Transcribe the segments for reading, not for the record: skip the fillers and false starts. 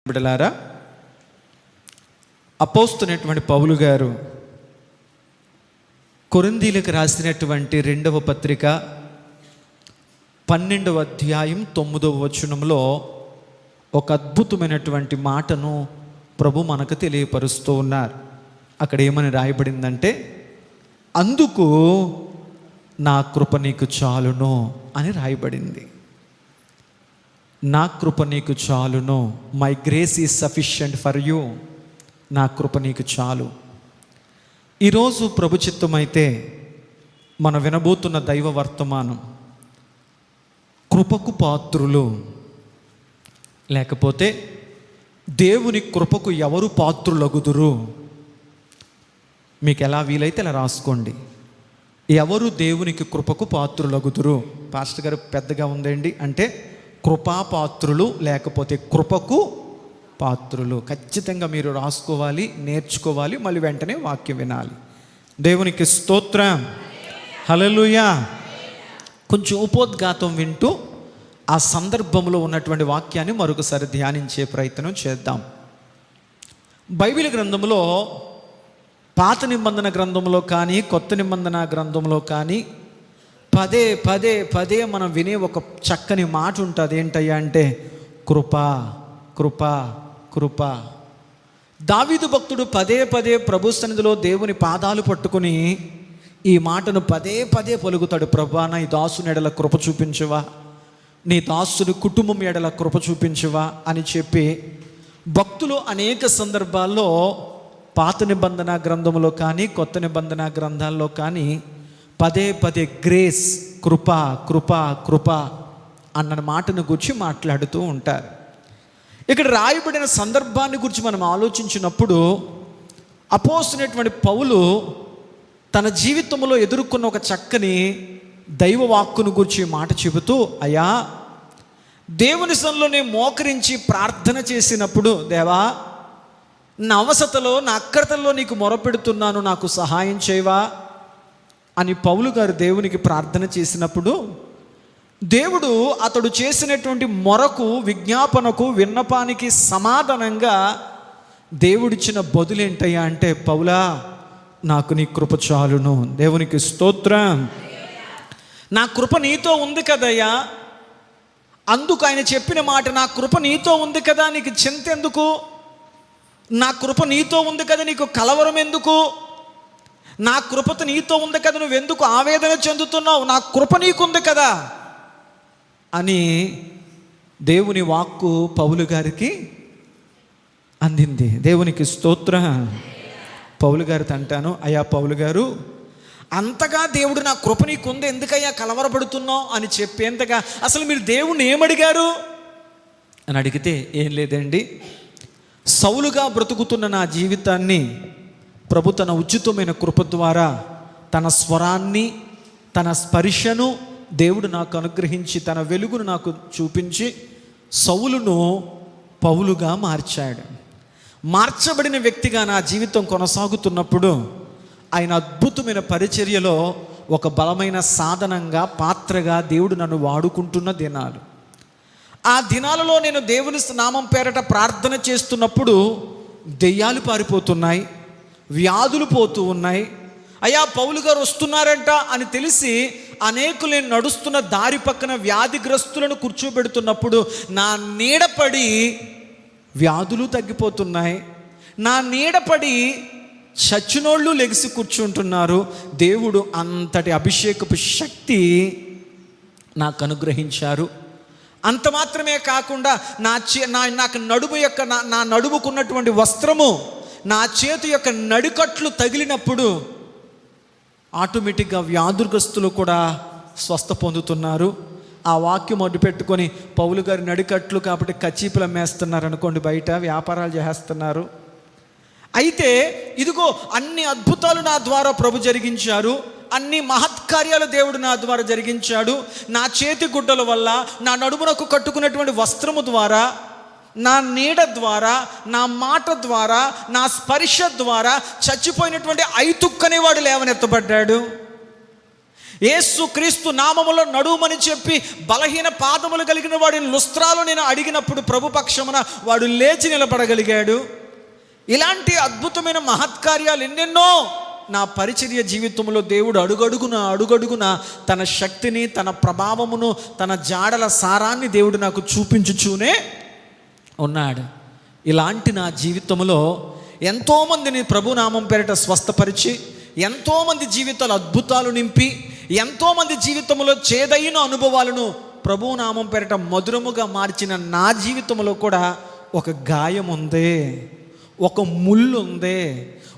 బిడ్డలారా, అపోస్తులైనటువంటి పౌలు గారు కొరింథీయులకు రాసినటువంటి 2వ పత్రిక 12వ అధ్యాయం 9వ వచనంలో ఒక అద్భుతమైనటువంటి మాటను ప్రభు మనకు తెలియపరుస్తూ ఉన్నారు. అక్కడ ఏమని రాయబడిందంటే, అందుకు నా కృప నీకు చాలును అని రాయబడింది. నా కృప నీకు చాలును, my grace is sufficient for you. నా కృప నీకు చాలు. ఈరోజు ప్రభు చిత్తమైతే మనం వినబోతున్న దైవ వర్తమానం కృపకు పాత్రులు, లేకపోతే దేవుని కృపకు ఎవరు పాత్రులగుదురు. మీకు ఎలా వీలైతే అలా రాసుకోండి. ఎవరు దేవునికి కృపకు పాత్రులగుదురు. పాస్టర్ గారు పెద్దగా ఉందండి అంటే కృపాపాత్రులు, లేకపోతే కృపకు పాత్రులు. ఖచ్చితంగా మీరు రాసుకోవాలి, నేర్చుకోవాలి, మళ్ళీ వెంటనే వాక్యం వినాలి. దేవునికి స్తోత్రం, హల్లెలూయా. కొంచెం ఉపోద్ఘాతం వింటూ ఆ సందర్భంలో ఉన్నటువంటి వాక్యాన్ని మరొకసారి ధ్యానించే ప్రయత్నం చేద్దాం. బైబిల్ గ్రంథంలో పాత నిబంధన గ్రంథంలో కానీ కొత్త నిబంధన గ్రంథంలో కానీ పదే పదే పదే మనం వినే ఒక చక్కని మాట ఉంటుంది. ఏంటయ్యా అంటే కృప కృప కృప. దావీదు భక్తుడు పదే పదే ప్రభు సన్నిధిలో దేవుని పాదాలు పట్టుకుని ఈ మాటను పదే పదే పలుకుతాడు. ప్రభువా, నీ దాసుని ఎడల కృప చూపించువా, నీ దాసుని కుటుంబం ఎడల కృప చూపించువా అని చెప్పి భక్తులు అనేక సందర్భాల్లో పాత నిబంధన గ్రంథంలో కానీ కొత్త నిబంధన గ్రంథాల్లో కానీ పదే పదే గ్రేస్, కృప కృప కృప అన్న మాటను గురించి మాట్లాడుతూ ఉంటారు. ఇక్కడ రాయబడిన సందర్భాన్ని గురించి మనం ఆలోచించినప్పుడు అపోస్తలుడైనటువంటి పౌలు తన జీవితంలో ఎదుర్కొన్న ఒక చక్కని దైవ వాక్కును గురించి మాట చెబుతూ, అయ్యా, దేవుని సన్నిధిలో నేను మోకరించి ప్రార్థన చేసినప్పుడు, దేవా, నా అవసరతలో నా అక్కరతల్లో నీకు మొరపెడుతున్నాను, నాకు సహాయం చేయవా అని పౌలు గారు దేవునికి ప్రార్థన చేసినప్పుడు దేవుడు అతడు చేసినటువంటి మొరకు, విజ్ఞాపనకు, విన్నపానికి సమాధానంగా దేవుడిచ్చిన బదులేంటయ్యా అంటే, పౌలా, నాకు నీ కృప చాలును. దేవునికి స్తోత్రం. నా కృప నీతో ఉంది కదయ్యా. అందుకు ఆయన చెప్పిన మాట, నా కృప నీతో ఉంది కదా, నీకు చింత ఎందుకు? నా కృప నీతో ఉంది కదా, నీకు కలవరం ఎందుకు? నా కృపత నీతో ఉంది కదా, నువ్వెందుకు ఆవేదన చెందుతున్నావు? నా కృప నీకుంది కదా అని దేవుని వాక్కు పౌలు గారికి అందింది. దేవునికి స్తోత్రం. పౌలు గారితో అంటాను, అయ్యా పౌలు గారు, అంతగా దేవుడు నా కృప నీకుంది, ఎందుకయ్యా కలవరపడుతున్నావు అని చెప్పేంతగా అసలు మీరు దేవుణ్ణి ఏమడిగారు అని అడిగితే, ఏం లేదండి, సౌలుగా బ్రతుకుతున్న నా జీవితాన్ని ప్రభు తన ఉచితమైన కృప ద్వారా తన స్వరాన్ని, తన స్పర్శను దేవుడు నాకు అనుగ్రహించి తన వెలుగును నాకు చూపించి సౌలును పౌలుగా మార్చాడు. మార్చబడిన వ్యక్తిగా నా జీవితం కొనసాగుతున్నప్పుడు ఆయన అద్భుతమైన పరిచర్యలో ఒక బలమైన సాధనంగా, పాత్రగా దేవుడు నన్ను వాడుకుంటున్న దినాలు. ఆ దినాలలో నేను దేవుని నామం పేరట ప్రార్థన చేస్తున్నప్పుడు దెయ్యాలు పారిపోతున్నాయి, వ్యాధులు పోతూ ఉన్నాయి. అయ్యా, పౌలు గారు వస్తున్నారంట అని తెలిసి అనేకులు నేను నడుస్తున్న దారి పక్కన వ్యాధిగ్రస్తులను కూర్చోబెడుతున్నప్పుడు నా నీడపడి వ్యాధులు తగ్గిపోతున్నాయి, నా నీడపడి చచ్చినోళ్ళు లెగిసి కూర్చుంటున్నారు. దేవుడు అంతటి అభిషేకపు శక్తి నాకు అనుగ్రహించారు. అంత మాత్రమే కాకుండా నాకు నడుము యొక్క నా నడుముకున్నటువంటి వస్త్రము నా చేతి యొక్క నడికట్లు తగిలినప్పుడు ఆటోమేటిక్గా వ్యాధుగ్రస్తులు కూడా స్వస్థ పొందుతున్నారు. ఆ వాక్యం అడ్డు పెట్టుకొని పౌలు గారి నడికట్లు కాబట్టి కచీపులు అమ్మేస్తున్నారు అనుకోండి, బయట వ్యాపారాలు చేస్తున్నారు. అయితే ఇదిగో అన్ని అద్భుతాలు నా ద్వారా ప్రభు జరిగించారు, అన్ని మహత్కార్యాలు దేవుడు నా ద్వారా జరిగించాడు. నా చేతి గుడ్డల వల్ల, నా నడుమునకు కట్టుకున్నటువంటి వస్త్రము ద్వారా, నా నీడ ద్వారా, నా మాట ద్వారా, నా స్పర్శ ద్వారా చచ్చిపోయినటువంటి ఐతుక్కనేవాడు లేవనెత్తబడ్డాడు. యేసు క్రీస్తు నామములో నడుమని చెప్పి బలహీన పాదములు కలిగిన వాడిని లుస్త్రాలో నేను అడిగినప్పుడు ప్రభు పక్షమున వాడు లేచి నిలబడగలిగాడు. ఇలాంటి అద్భుతమైన మహత్కార్యాలు ఎన్నెన్నో నా పరిచర్య జీవితంలో దేవుడు అడుగడుగున తన శక్తిని, తన ప్రభావమును, తన జాడల సారాన్ని దేవుడు నాకు చూపించుచూనే ఉన్నాడు. ఇలాంటి నా జీవితంలో ఎంతోమందిని ప్రభునామం పేరిట స్వస్థపరిచి, ఎంతోమంది జీవితాలు అద్భుతాలు నింపి, ఎంతోమంది జీవితంలో చేదైన అనుభవాలను ప్రభునామం పేరిట మధురముగా మార్చిన నా జీవితంలో కూడా ఒక గాయం ఉంది, ఒక ముళ్ళు ఉంది,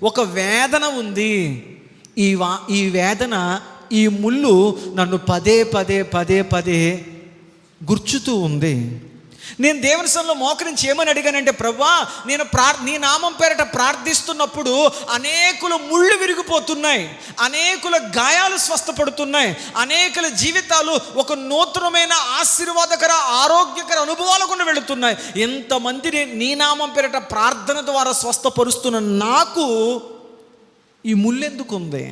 ఒక వేదన ఉంది. ఈ వేదన, ఈ ముళ్ళు నన్ను పదే పదే పదే పదే గుర్చుతూ ఉంది. నేను దేవుని సన్నిధిలో మోకరించి ఏమని అడిగానంటే, ప్రభువా, నేను నీ నామం పేరిట ప్రార్థిస్తున్నప్పుడు అనేకుల ముళ్ళు విరిగిపోతున్నాయి, అనేకుల గాయాలు స్వస్థపడుతున్నాయి, అనేకుల జీవితాలు ఒక నూతనమైన ఆశీర్వాదకర ఆరోగ్యకర అనుభవాలు కూడా వెళుతున్నాయి. ఎంతమందిని నీ నామం పేరిట ప్రార్థన ద్వారా స్వస్థపరుస్తున్న నాకు ఈ ముళ్ళు ఎందుకు ఉంది?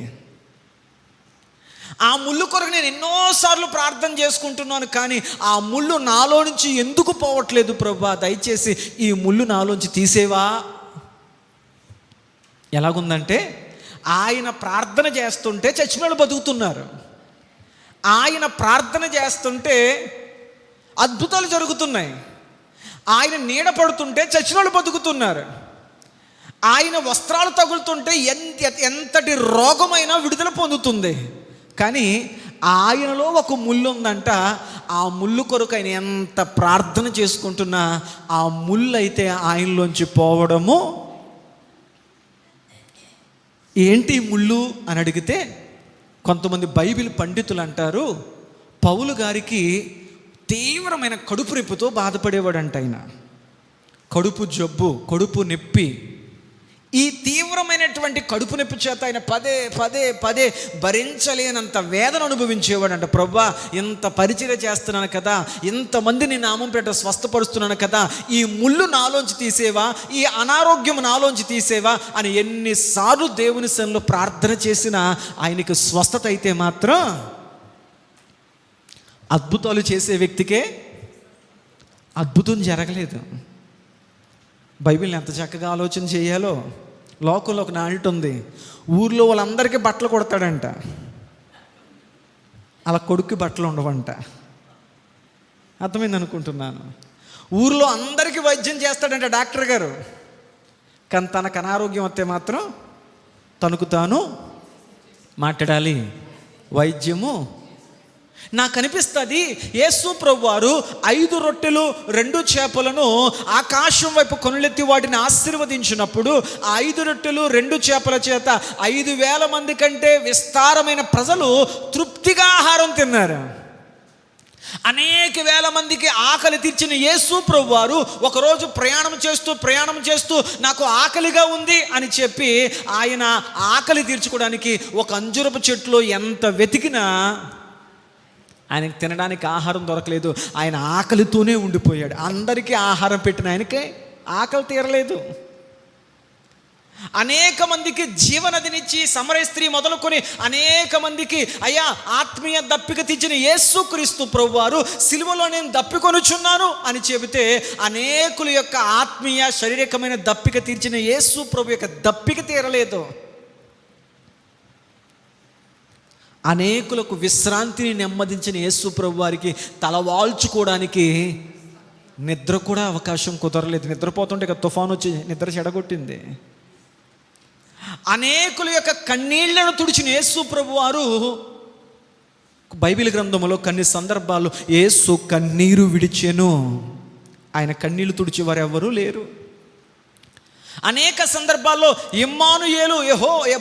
ఆ ముళ్ళు కొరకు నేను ఎన్నోసార్లు ప్రార్థన చేసుకుంటున్నాను, కానీ ఆ ముళ్ళు నాలో నుంచి ఎందుకు పోవట్లేదు ప్రభువా? దయచేసి ఈ ముళ్ళు నాలోంచి తీసేవా? ఎలాగుందంటే, ఆయన ప్రార్థన చేస్తుంటే చచ్చినోళ్ళు బతుకుతున్నారు, ఆయన ప్రార్థన చేస్తుంటే అద్భుతాలు జరుగుతున్నాయి, ఆయన నీడ పడుతుంటే చచ్చినోళ్ళు బతుకుతున్నారు, ఆయన వస్త్రాలు తగులుతుంటే ఎంతటి రోగమైనా విడుదల పొందుతుంది. కానీ ఆయనలో ఒక ముళ్ళు ఉందంట. ఆ ముళ్ళు కొరకు ఆయన ఎంత ప్రార్థన చేసుకుంటున్నా ఆ ముళ్ళు అయితే ఆయనలోంచి పోవడము. ఏంటి ముళ్ళు అని అడిగితే, కొంతమంది బైబిల్ పండితులు అంటారు, పౌలు గారికి తీవ్రమైన కడుపు నొప్పితో బాధపడేవాడంట. ఆయన కడుపు జబ్బు, కడుపు నొప్పి, ఈ తీవ్రమైనటువంటి కడుపు నొప్పి చేత ఆయన పదే పదే పదే భరించలేనంత వేదన అనుభవించేవాడంట. ప్రభువా, ఇంత పరిచర్య చేస్తున్నాను కదా, ఇంతమందిని నామం పేట స్వస్థపరుస్తున్నాను కదా, ఈ ముళ్ళు నాలోంచి తీసేవా, ఈ అనారోగ్యం నాలోంచి తీసేవా అని ఎన్నిసార్లు దేవుని సన్నిధిలో ప్రార్థన చేసినా ఆయనకి స్వస్థత అయితే మాత్రం అద్భుతాలు చేసే వ్యక్తికే అద్భుతం జరగలేదు. బైబిల్ని ఎంత చక్కగా ఆలోచన చేయాలో. లోకంలో ఒక నానుడి ఉంది, ఊర్లో వాళ్ళందరికీ బట్టలు కొడతాడంట, అలా కొడుక్కి బట్టలు ఉండవంట. అర్థమైంది అనుకుంటున్నాను. ఊర్లో అందరికీ వైద్యం చేస్తాడంట డాక్టర్ గారు, కానీ తనకు అనారోగ్యం వస్తే మాత్రం తనకు తాను మాట్లాడాలి. వైద్యము నాకు అనిపిస్తుంది, యేసు ప్రభువారు 5 రొట్టెలు 2 చేపలను ఆకాశం వైపు కొనులెత్తి వాటిని ఆశీర్వదించినప్పుడు ఆ 5 రొట్టెలు 2 చేపల చేత 5,000 మంది కంటే విస్తారమైన ప్రజలు తృప్తిగా ఆహారం తిన్నారు. అనేక వేల మందికి ఆకలి తీర్చిన యేసు ప్రభువారు ఒకరోజు ప్రయాణం చేస్తూ నాకు ఆకలిగా ఉంది అని చెప్పి ఆయన ఆకలి తీర్చుకోవడానికి ఒక అంజురపు చెట్టులో ఎంత వెతికినా ఆయనకి తినడానికి ఆహారం దొరకలేదు. ఆయన ఆకలితోనే ఉండిపోయాడు. అందరికీ ఆహారం పెట్టిన ఆయనకే ఆకలి తీరలేదు. అనేక మందికి జీవనదినిచ్చి సమరయ స్త్రీ మొదలుకొని అనేక మందికి అయ్యా ఆత్మీయ దప్పిక తీర్చిన యేసుక్రీస్తు ప్రభువారు సిలువలో నేను దప్పికొనుచున్నాను అని చెబితే అనేకుల యొక్క ఆత్మీయ శారీరకమైన దప్పిక తీర్చిన యేసు ప్రభు యొక్క దప్పిక తీరలేదు. అనేకులకు విశ్రాంతిని నెమ్మదించిన యేసు ప్రభు వారికి తలవాల్చుకోవడానికి నిద్ర కూడా అవకాశం కుదరలేదు. నిద్రపోతుంటే ఇక తుఫాను వచ్చి నిద్ర చెడగొట్టింది. అనేకుల యొక్క కన్నీళ్లను తుడిచిన యేసు ప్రభు వారు బైబిల్ గ్రంథంలో కొన్ని సందర్భాల్లో యేసు కన్నీరు విడిచెను. ఆయన కన్నీళ్లు తుడిచేవారు ఎవరూ లేరు. అనేక సందర్భాల్లో ఇమ్మానుయేలు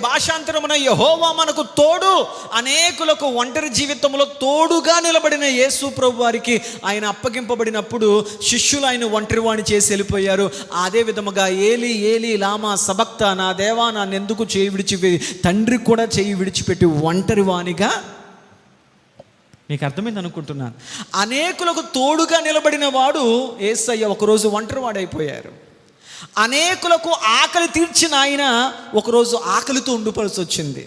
భాషాంతరమున యెహోవా మనకు తోడు, అనేకులకు ఒంటరి జీవితంలో తోడుగా నిలబడిన యేసు ప్రభు వారికి ఆయన అప్పగింపబడినప్పుడు శిష్యులు ఆయన ఒంటరివాణి చేసి వెళ్ళిపోయారు. అదే విధముగా ఏలి ఏలి లామా సబక్తా, నా దేవా నన్నెందుకు చేయి విడిచి, తండ్రి కూడా చేయి విడిచిపెట్టి ఒంటరివాణిగా. మీకు అర్థమైంది అనుకుంటున్నాను. అనేకులకు తోడుగా నిలబడిన వాడు యేసయ్య ఒకరోజు ఒంటరివాడైపోయారు. అనేకులకు ఆకలి తీర్చిన ఆయన ఒకరోజు ఆకలితో ఉండిపోవాల్సి వచ్చింది.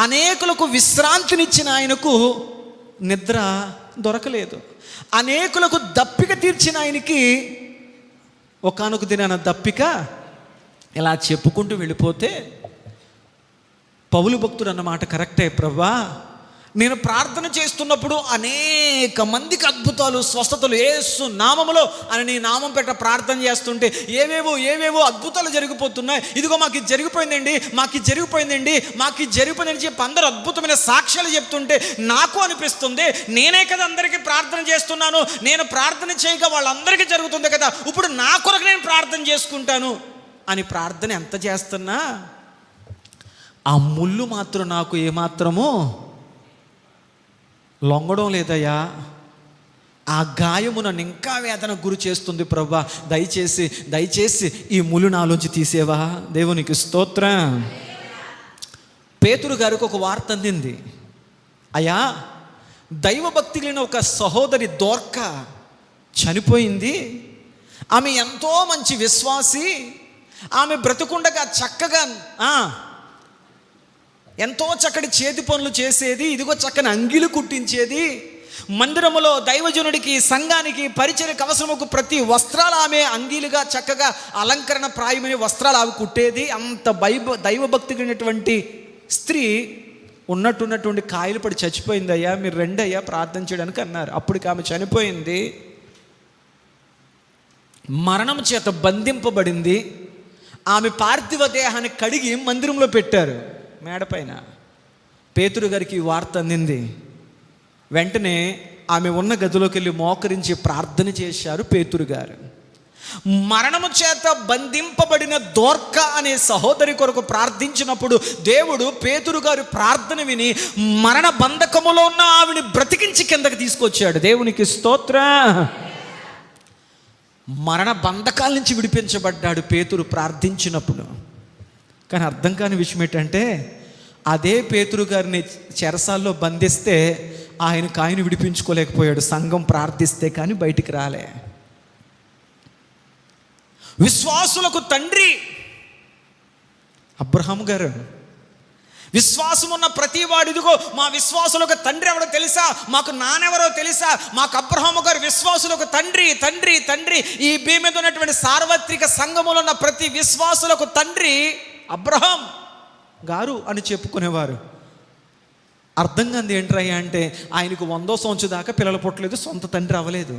అనేకులకు విశ్రాంతినిచ్చిన ఆయనకు నిద్ర దొరకలేదు. అనేకులకు దప్పిక తీర్చిన ఆయనకి ఒకానొక దినాన దప్పిక ఇలా చెప్పుకుంటూ వెళ్ళిపోతే, పౌలు భక్తుడు అన్నమాట కరెక్టే ప్రభా, నేను ప్రార్థన చేస్తున్నప్పుడు అనేక మందికి అద్భుతాలు, స్వస్థతలు యేసు నామములో అని నీ నామం పెట్ట ప్రార్థన చేస్తుంటే ఏవేవో అద్భుతాలు జరిగిపోతున్నాయి. ఇదిగో మాకు ఇది జరిగిపోయిందండి, మాకు ఇది జరిగిపోయిందని చెప్పి అందరూ అద్భుతమైన సాక్ష్యాలు చెప్తుంటే నాకు అనిపిస్తుంది, నేనే కదా అందరికీ ప్రార్థన చేస్తున్నాను, నేను ప్రార్థన చేయగా వాళ్ళందరికీ జరుగుతుంది కదా, ఇప్పుడు నా కొరకు నేను ప్రార్థన చేసుకుంటాను అని ప్రార్థన ఎంత చేస్తున్నా ఆ ముళ్ళు మాత్రం నాకు ఏమాత్రమో లొంగడం లేదయ్యా. ఆ గాయము నన్ను ఇంకా వేదన గురి చేస్తుంది ప్రభా, దయచేసి ఈ ముళ్ళు నాలోంచి తీసేవా. దేవునికి స్తోత్రం. పేతురు గారికి ఒక వార్త అందింది. అయ్యా, దైవభక్తి కలిగిన ఒక సహోదరి దోర్క చనిపోయింది. ఆమె ఎంతో మంచి విశ్వాసి. ఆమె బ్రతుకుండగా చక్కగా ఎంతో చక్కటి చేతి పనులు చేసేది, ఇదిగో చక్కని అంగీలు కుట్టించేది. మందిరములో దైవజనుడికి, సంఘానికి, పరిచర్యకు అవసరముకు ప్రతి వస్త్రాలు ఆమె అంగీలుగా చక్కగా అలంకరణ ప్రాయమైన వస్త్రాలు ఆమె కుట్టేది. అంత దైవభక్తి కలిగినటువంటి స్త్రీ ఉన్నటువంటి కాయలు పడి చచ్చిపోయింది. అయ్యా మీరు రండి అయ్యా ప్రార్థన చేయడానికి అన్నారు. అప్పటికి ఆమె చనిపోయింది, మరణం చేత బంధింపబడింది. ఆమె పార్థివ దేహాన్ని కడిగి మందిరంలో పెట్టారు మేడపైన. పేతురు గారికి ఈ వార్త అందింది. వెంటనే ఆమె ఉన్న గదిలోకి వెళ్ళి మోకరించి ప్రార్థన చేశారు పేతురు గారు. మరణము చేత బంధింపబడిన దోర్క అనే సహోదరి కొరకు ప్రార్థించినప్పుడు దేవుడు పేతురు గారి ప్రార్థన విని మరణ బంధకములో ఉన్న ఆవిని బ్రతికించి కిందకి తీసుకొచ్చాడు. దేవునికి స్తోత్రం. మరణ బంధకాల నుంచి విడిపించబడ్డాడు పేతురు ప్రార్థించినప్పుడు. కానీ అర్థం కాని విషయం ఏంటంటే, అదే పేతురు గారిని చెరసాల్లో బంధిస్తే ఆయన విడిపించుకోలేకపోయాడు. సంఘం ప్రార్థిస్తే కానీ బయటికి రాలే. విశ్వాసులకు తండ్రి అబ్రహాము గారు. విశ్వాసం ఉన్న ప్రతి వాడు, ఇదిగో మా విశ్వాసులకు తండ్రి ఎవరో తెలుసా, మాకు నానెవరో తెలుసా, మాకు అబ్రహాము గారు విశ్వాసులకు తండ్రి. ఈ భూమి మీద ఉన్నటువంటి సార్వత్రిక సంఘములో ఉన్న ప్రతి విశ్వాసులకు తండ్రి అబ్రహాం గారు అని చెప్పుకునేవారు. అర్థం కాదు ఏంట్రయ్యా అంటే, ఆయనకు 100వ సంవత్సరం దాకా పిల్లలు పుట్టలేదు, సొంత తండ్రి అవ్వలేదు.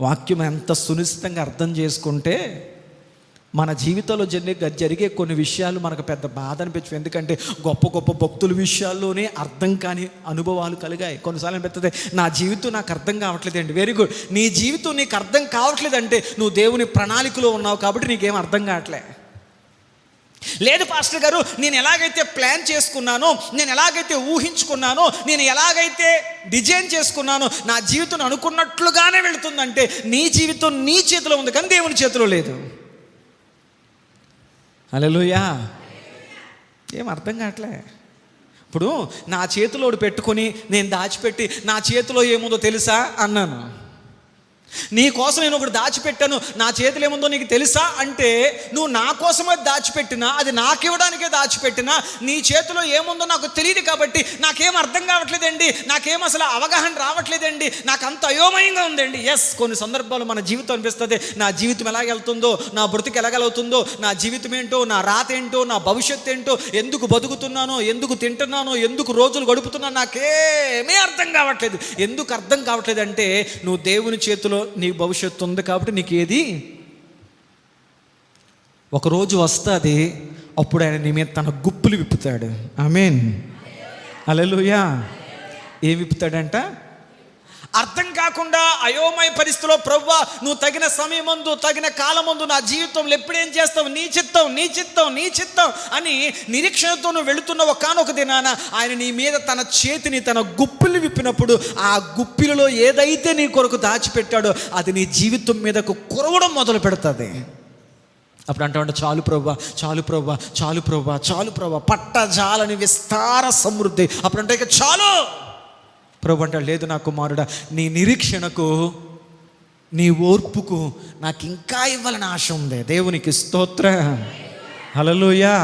వాక్యం ఎంత సునిశ్చితంగా అర్థం చేసుకుంటే మన జీవితంలో జరిగే కొన్ని విషయాలు మనకు పెద్ద బాధ అనిపించవు. ఎందుకంటే గొప్ప భక్తుల విషయాల్లోనే అర్థం కాని అనుభవాలు కలిగాయి. కొన్నిసార్లు అనిపిస్తుంది, నా జీవితం నాకు అర్థం కావట్లేదండి. వెరీ గుడ్, నీ జీవితం నీకు అర్థం కావట్లేదంటే నువ్వు దేవుని ప్రణాళికలో ఉన్నావు కాబట్టి నీకేం అర్థం కావట్లే. లేదు పాస్టర్ గారు, నేను ఎలాగైతే ప్లాన్ చేసుకున్నానో, నేను ఎలాగైతే ఊహించుకున్నానో, నేను ఎలాగైతే డిజైన్ చేసుకున్నానో నా జీవితం అనుకున్నట్లుగానే వెళుతుందంటే నీ జీవితం నీ చేతిలో ఉంది కానీ దేవుని చేతిలో లేదు. హల్లెలూయా. ఏం అర్థం కావట్లే. ఇప్పుడు నా చేతిలో పెట్టుకొని నేను దాచిపెట్టి నా చేతిలో ఏముందో తెలుసా అన్నాను. నీ కోసం నేను ఒకటి దాచిపెట్టాను, నా చేతిలో ఏముందో నీకు తెలుసా అంటే, నువ్వు నా కోసమే దాచిపెట్టినా, అది నాకు ఇవ్వడానికే దాచిపెట్టినా, నీ చేతిలో ఏముందో నాకు తెలియదు కాబట్టి నాకేం అర్థం కావట్లేదండి, నాకేం అసలు అవగాహన రావట్లేదండి, నాకు అంత అయోమయంగా ఉందండి. ఎస్, కొన్ని సందర్భాలు మన జీవితం అనిపిస్తుంది, నా జీవితం ఎలాగెళ్తుందో, నా బ్రతుకు ఎలాగెళ్తుందో, నా జీవితం ఏంటో, నా రాత ఏంటో, నా భవిష్యత్తు ఏంటో, ఎందుకు బతుకుతున్నానో, ఎందుకు తింటున్నానో, ఎందుకు రోజులు గడుపుతున్నానో నాకేమీ అర్థం కావట్లేదు. ఎందుకు అర్థం కావట్లేదు అంటే, నువ్వు దేవుని చేతిలో నీ భవిష్యత్తు ఉంది కాబట్టి నీకు ఏది ఒకరోజు వస్తుంది, అప్పుడు ఆయన నీ మీద తన గుప్పులు విప్పుతాడు. ఆమేన్, హల్లెలూయా. ఏం విప్పుతాడంట? అర్థం కాకుండా అయోమయ పరిస్థితిలో ప్రభువా నువ్వు తగిన సమయమందు, తగిన కాలమందు నా జీవితంలో ఎప్పుడేం చేస్తావు, నీ చిత్తం అని నిరీక్షణతో నువ్వు వెళుతున్న ఒకానొక దినాన ఆయన నీ మీద తన చేతిని, తన గుప్పిలు విప్పినప్పుడు ఆ గుప్పిలలో ఏదైతే నీ కొరకు దాచిపెట్టాడో అది నీ జీవితం మీదకు కురవడం మొదలు పెడుతుంది. అప్పుడు అంటామంటే చాలు ప్రభా పట్టజాలని విస్తార సమృద్ధి. అప్పుడు అంటే ఇక చాలు. ప్రభు అంటాడు, లేదు నా కుమారుడా, నీ నిరీక్షణకు, నీ ఓర్పుకు నాకు ఇంకా ఇవ్వాలని ఆశ ఉంది. దేవునికి స్తోత్రం, హల్లెలూయా.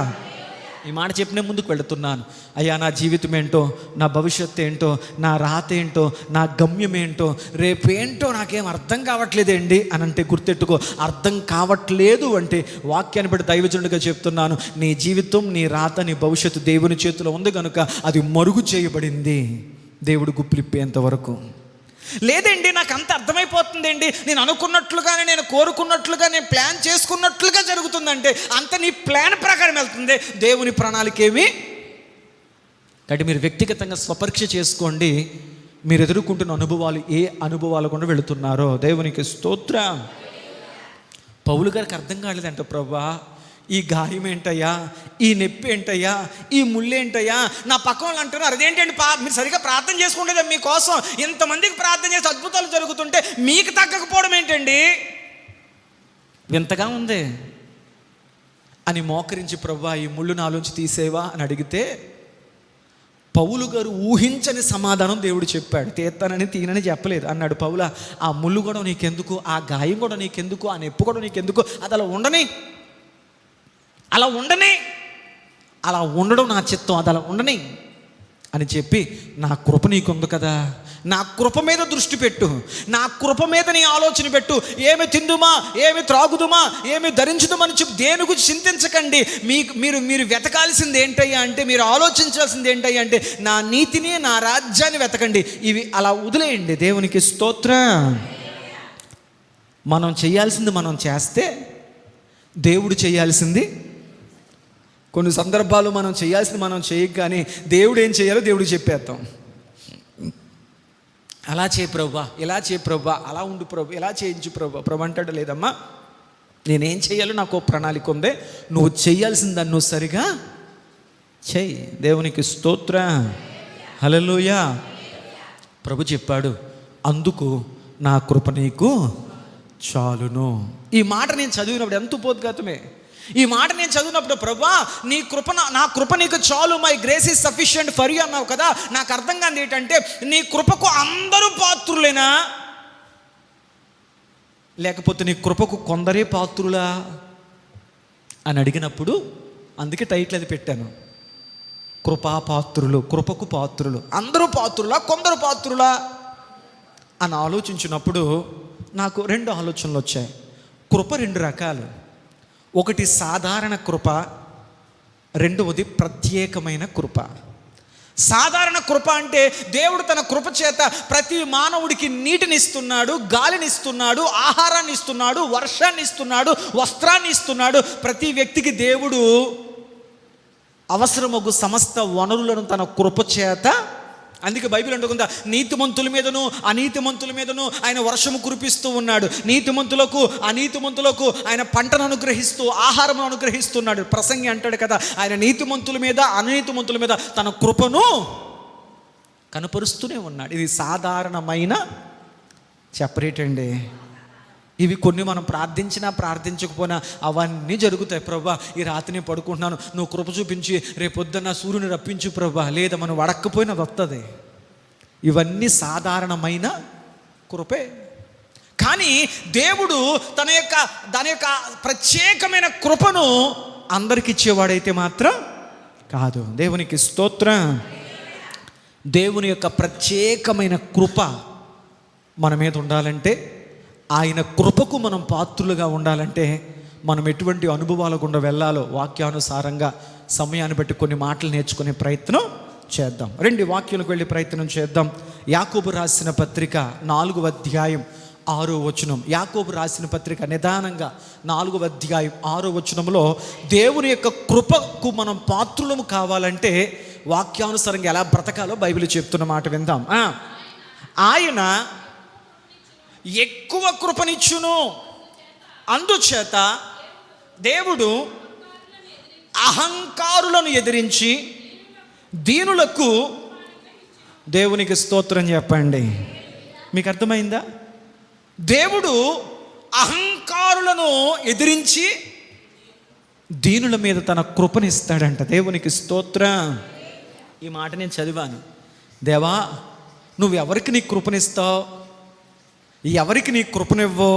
ఈ మాట చెప్పినే ముందుకు వెళుతున్నాను. అయ్యా, నా జీవితం ఏంటో, నా భవిష్యత్తు ఏంటో, నా రాత ఏంటో, నా గమ్యం ఏంటో, రేపేంటో నాకేం అర్థం కావట్లేదండి అని అంటే గుర్తెట్టుకో. అర్థం కావట్లేదు అంటే వాక్యాన్ని బట్టి దైవజనుడిగా చెప్తున్నాను, నీ జీవితం, నీ రాత, నీ భవిష్యత్తు దేవుని చేతిలో ఉంది కనుక అది మరుగు చేయబడింది దేవుడు గుప్పిలిప్పేంత వరకు. లేదండి, నాకు అంత అర్థమైపోతుందండి, నేను అనుకున్నట్లుగానే, నేను కోరుకున్నట్లుగా, నేను ప్లాన్ చేసుకున్నట్లుగా జరుగుతుందంటే అంత నీ ప్లాన్ ప్రకారం వెళ్తుంది, దేవుని ప్రణాళిక ఏమి. కాబట్టి మీరు వ్యక్తిగతంగా స్వపరీక్ష చేసుకోండి, మీరు ఎదుర్కొంటున్న అనుభవాలు ఏ అనుభవాలు కూడా వెళుతున్నారో. దేవునికి స్తోత్రం. పౌలు గారికి అర్థం కాలేదంట, ప్రభువా ఈ గాయం ఏంటయ్యా, ఈ నొప్పి ఏంటయ్యా, ఈ ముళ్ళు ఏంటయ్యా. నా పక్కన వాళ్ళు అంటున్నారు, అదేంటండి మీరు సరిగ్గా ప్రార్థన చేసుకుంటే మీకోసం ఇంతమందికి ప్రార్థన చేసి అద్భుతాలు జరుగుతుంటే మీకు తగ్గకపోవడం ఏంటండి, వింతగా ఉంది అని మోకరించి, ప్రభువా ఈ ముళ్ళు నాలోంచి తీసేవా అని అడిగితే పౌలు గారు ఊహించని సమాధానం దేవుడు చెప్పాడు. తీస్తానని తీనని చెప్పలేదు. అన్నాడు, పౌలా ఆ ముళ్ళు కూడా నీకెందుకు, ఆ గాయం కూడా నీకెందుకు, ఆ నొప్పి కూడా నీకెందుకు, అది అలా ఉండని, అలా ఉండని, అలా ఉండడం నా చిత్తం, అది అలా ఉండని అని చెప్పి, నా కృప నీకుంది కదా, నా కృప మీద దృష్టి పెట్టు, నా కృప మీద నీ ఆలోచన పెట్టు. ఏమి తిందుమా, ఏమి త్రాగుదుమా, ఏమి ధరించుదామని చెప్పి దేని గురించి చింతించకండి. మీరు వెతకాల్సింది ఏంటయ్యా అంటే, మీరు ఆలోచించాల్సింది ఏంటయ్యా అంటే, నా నీతిని, నా రాజ్యాన్ని వెతకండి. ఇవి అలా వదిలేయండి. దేవునికి స్తోత్రం. మనం చేయాల్సింది మనం చేస్తే దేవుడు చేయాల్సింది, కొన్ని సందర్భాలు మనం చేయాల్సింది మనం చేయగానే దేవుడు ఏం చేయాలో దేవుడికి చెప్పేస్తాం. అలా చేయి ప్రభువా, ఇలా చేయి ప్రభువా, అలా ఉండు ప్రభు, ఇలా చేయించు ప్రభు. ప్రభు అంటాడు, లేదమ్మా నేనేం చేయాలో నాకు ప్రణాళిక ఉంది, నువ్వు చేయాల్సింది దాన్ని నువ్వు సరిగా చెయ్యి. దేవునికి స్తోత్రం. హల్లెలూయా. ప్రభు చెప్పాడు, అందుకు నా కృప నీకు చాలును. ఈ మాట నేను చదివినప్పుడు ఎంత ఉపోద్ఘాతమే. ఈ మాట నేను చదివినప్పుడు, ప్రభువా నీ కృప, నా కృప నీకు చాలు, my grace is sufficient for you అన్నావు కదా. నాకు అర్థం కాదు ఏంటంటే, నీ కృపకు అందరూ పాత్రులేనా, లేకపోతే నీ కృపకు కొందరే పాత్రులా అని అడిగినప్పుడు, అందుకే టైటిల్ అది పెట్టాను, కృపా పాత్రులు, కృపకు పాత్రులు. అందరూ పాత్రులా, కొందరు పాత్రులా అని ఆలోచించినప్పుడు నాకు రెండు ఆలోచనలు వచ్చాయి. కృప రెండు రకాలు. ఒకటి సాధారణ కృప, రెండవది ప్రత్యేకమైన కృప. సాధారణ కృప అంటే దేవుడు తన కృప చేత ప్రతి మానవుడికి నీటిని ఇస్తున్నాడు, గాలిని ఇస్తున్నాడు, ఆహారాన్ని ఇస్తున్నాడు, వర్షాన్ని ఇస్తున్నాడు, వస్త్రాన్ని ఇస్తున్నాడు. ప్రతి వ్యక్తికి దేవుడు అవసరమగు సమస్త వనరులను తన కృప చేత, అందుకే బైబిల్ అంటుకుందా, నీతిమంతుల మీదను అనీతిమంతుల మీదను ఆయన వర్షము కురిపిస్తూ ఉన్నాడు. నీతిమంతులకు అనీతిమంతులకు ఆయన పంటను అనుగ్రహిస్తూ, ఆహారం అనుగ్రహిస్తున్నాడు. ప్రసంగి అంటాడు కదా, ఆయన నీతిమంతుల మీద అనీతిమంతుల మీద తన కృపను కనపరుస్తూనే ఉన్నాడు. ఇది సాధారణమైన సెపరేట్ అండి. ఇవి కొన్ని మనం ప్రార్థించినా ప్రార్థించకపోయినా అవన్నీ జరుగుతాయి. ప్రభువా ఈ రాత్రి నేను పడుకుంటున్నాను, నువ్వు కృప చూపించి రేపొద్దున్న సూర్యుని రప్పించు ప్రభువా, లేదా మనం వడక్కపోయినా వస్తుంది. ఇవన్నీ సాధారణమైన కృపే. కానీ దేవుడు దాని యొక్క ప్రత్యేకమైన కృపను అందరికి ఇచ్చేవాడైతే మాత్రం కాదు. దేవునికి స్తోత్రం. దేవుని యొక్క ప్రత్యేకమైన కృప మన మీద ఉండాలంటే, ఆయన కృపకు మనం పాత్రులుగా ఉండాలంటే, మనం ఎటువంటి అనుభవాల గుండా వెళ్ళాలో వాక్యానుసారంగా సమయాన్ని బట్టి కొన్ని మాటలు నేర్చుకునే ప్రయత్నం చేద్దాం. రెండు వాక్యాలకు వెళ్ళి ప్రయత్నం చేద్దాం. యాకోబు రాసిన పత్రిక 4వ అధ్యాయం 6వ వచనం. యాకోబు రాసిన పత్రిక నిదానంగా 4వ అధ్యాయం 6వ వచనంలో దేవుని యొక్క కృపకు మనం పాత్రులము కావాలంటే వాక్యానుసారంగా ఎలా బ్రతకాలో బైబిల్ చెప్తున్న మాట విందాం. ఆయన ఎక్కువ కృపనిచ్చును, అందుచేత దేవుడు అహంకారులను ఎదిరించి దీనులకు, దేవునికి స్తోత్రం చెప్పండి. మీకు అర్థమైందా? దేవుడు అహంకారులను ఎదిరించి దీనుల మీద తన కృపనిస్తాడంట. దేవునికి స్తోత్రం. ఈ మాట నేను చదివాను. దేవా నువ్వు ఎవరికి నీ కృపనిస్తావు, ఎవరికి నీ కృపనివ్వో?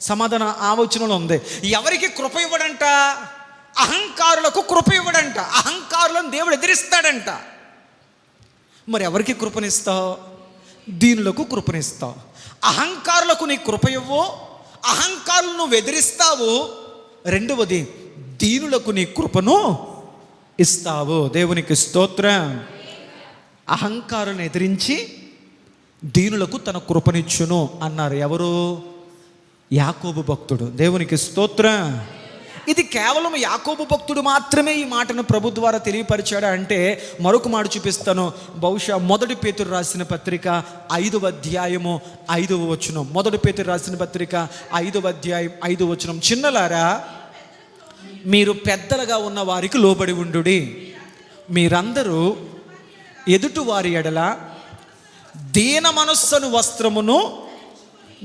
సమాధానం ఆ వచనంలో ఉంది. ఎవరికి కృప ఇవ్వడంట? అహంకారులకు కృప ఇవ్వడంట. అహంకారులను దేవుడు ఎదిరిస్తాడంట. మరి ఎవరికి కృపనిస్తావు? దీనులకు కృపనిస్తావు. అహంకారులకు నీ కృప ఇవ్వు, అహంకారులను నువ్వు ఎదిరిస్తావు. రెండవది, దీనులకు నీ కృపను ఇస్తావు. దేవునికి స్తోత్రం. అహంకారులను ఎదిరించి దీనులకు తన కృపనిచ్చును అన్నారు. ఎవరు? యాకోబు భక్తుడు. దేవునికి స్తోత్రం. ఇది కేవలం యాకోబు భక్తుడు మాత్రమే ఈ మాటను ప్రభు ద్వారా తెలియపరిచాడా అంటే మరొక మాట చూపిస్తాను. బహుశా 1 పేతురు రాసిన పత్రిక 5వ అధ్యాయము 5వ వచనం. 1 పేతురు రాసిన పత్రిక 5వ అధ్యాయం 5వ వచనం. చిన్నలారా, మీరు పెద్దలుగా ఉన్న వారికి లోబడి ఉండుడి. మీరందరూ ఎదుటి వారి ఎడల దీన మనస్సును వస్త్రమును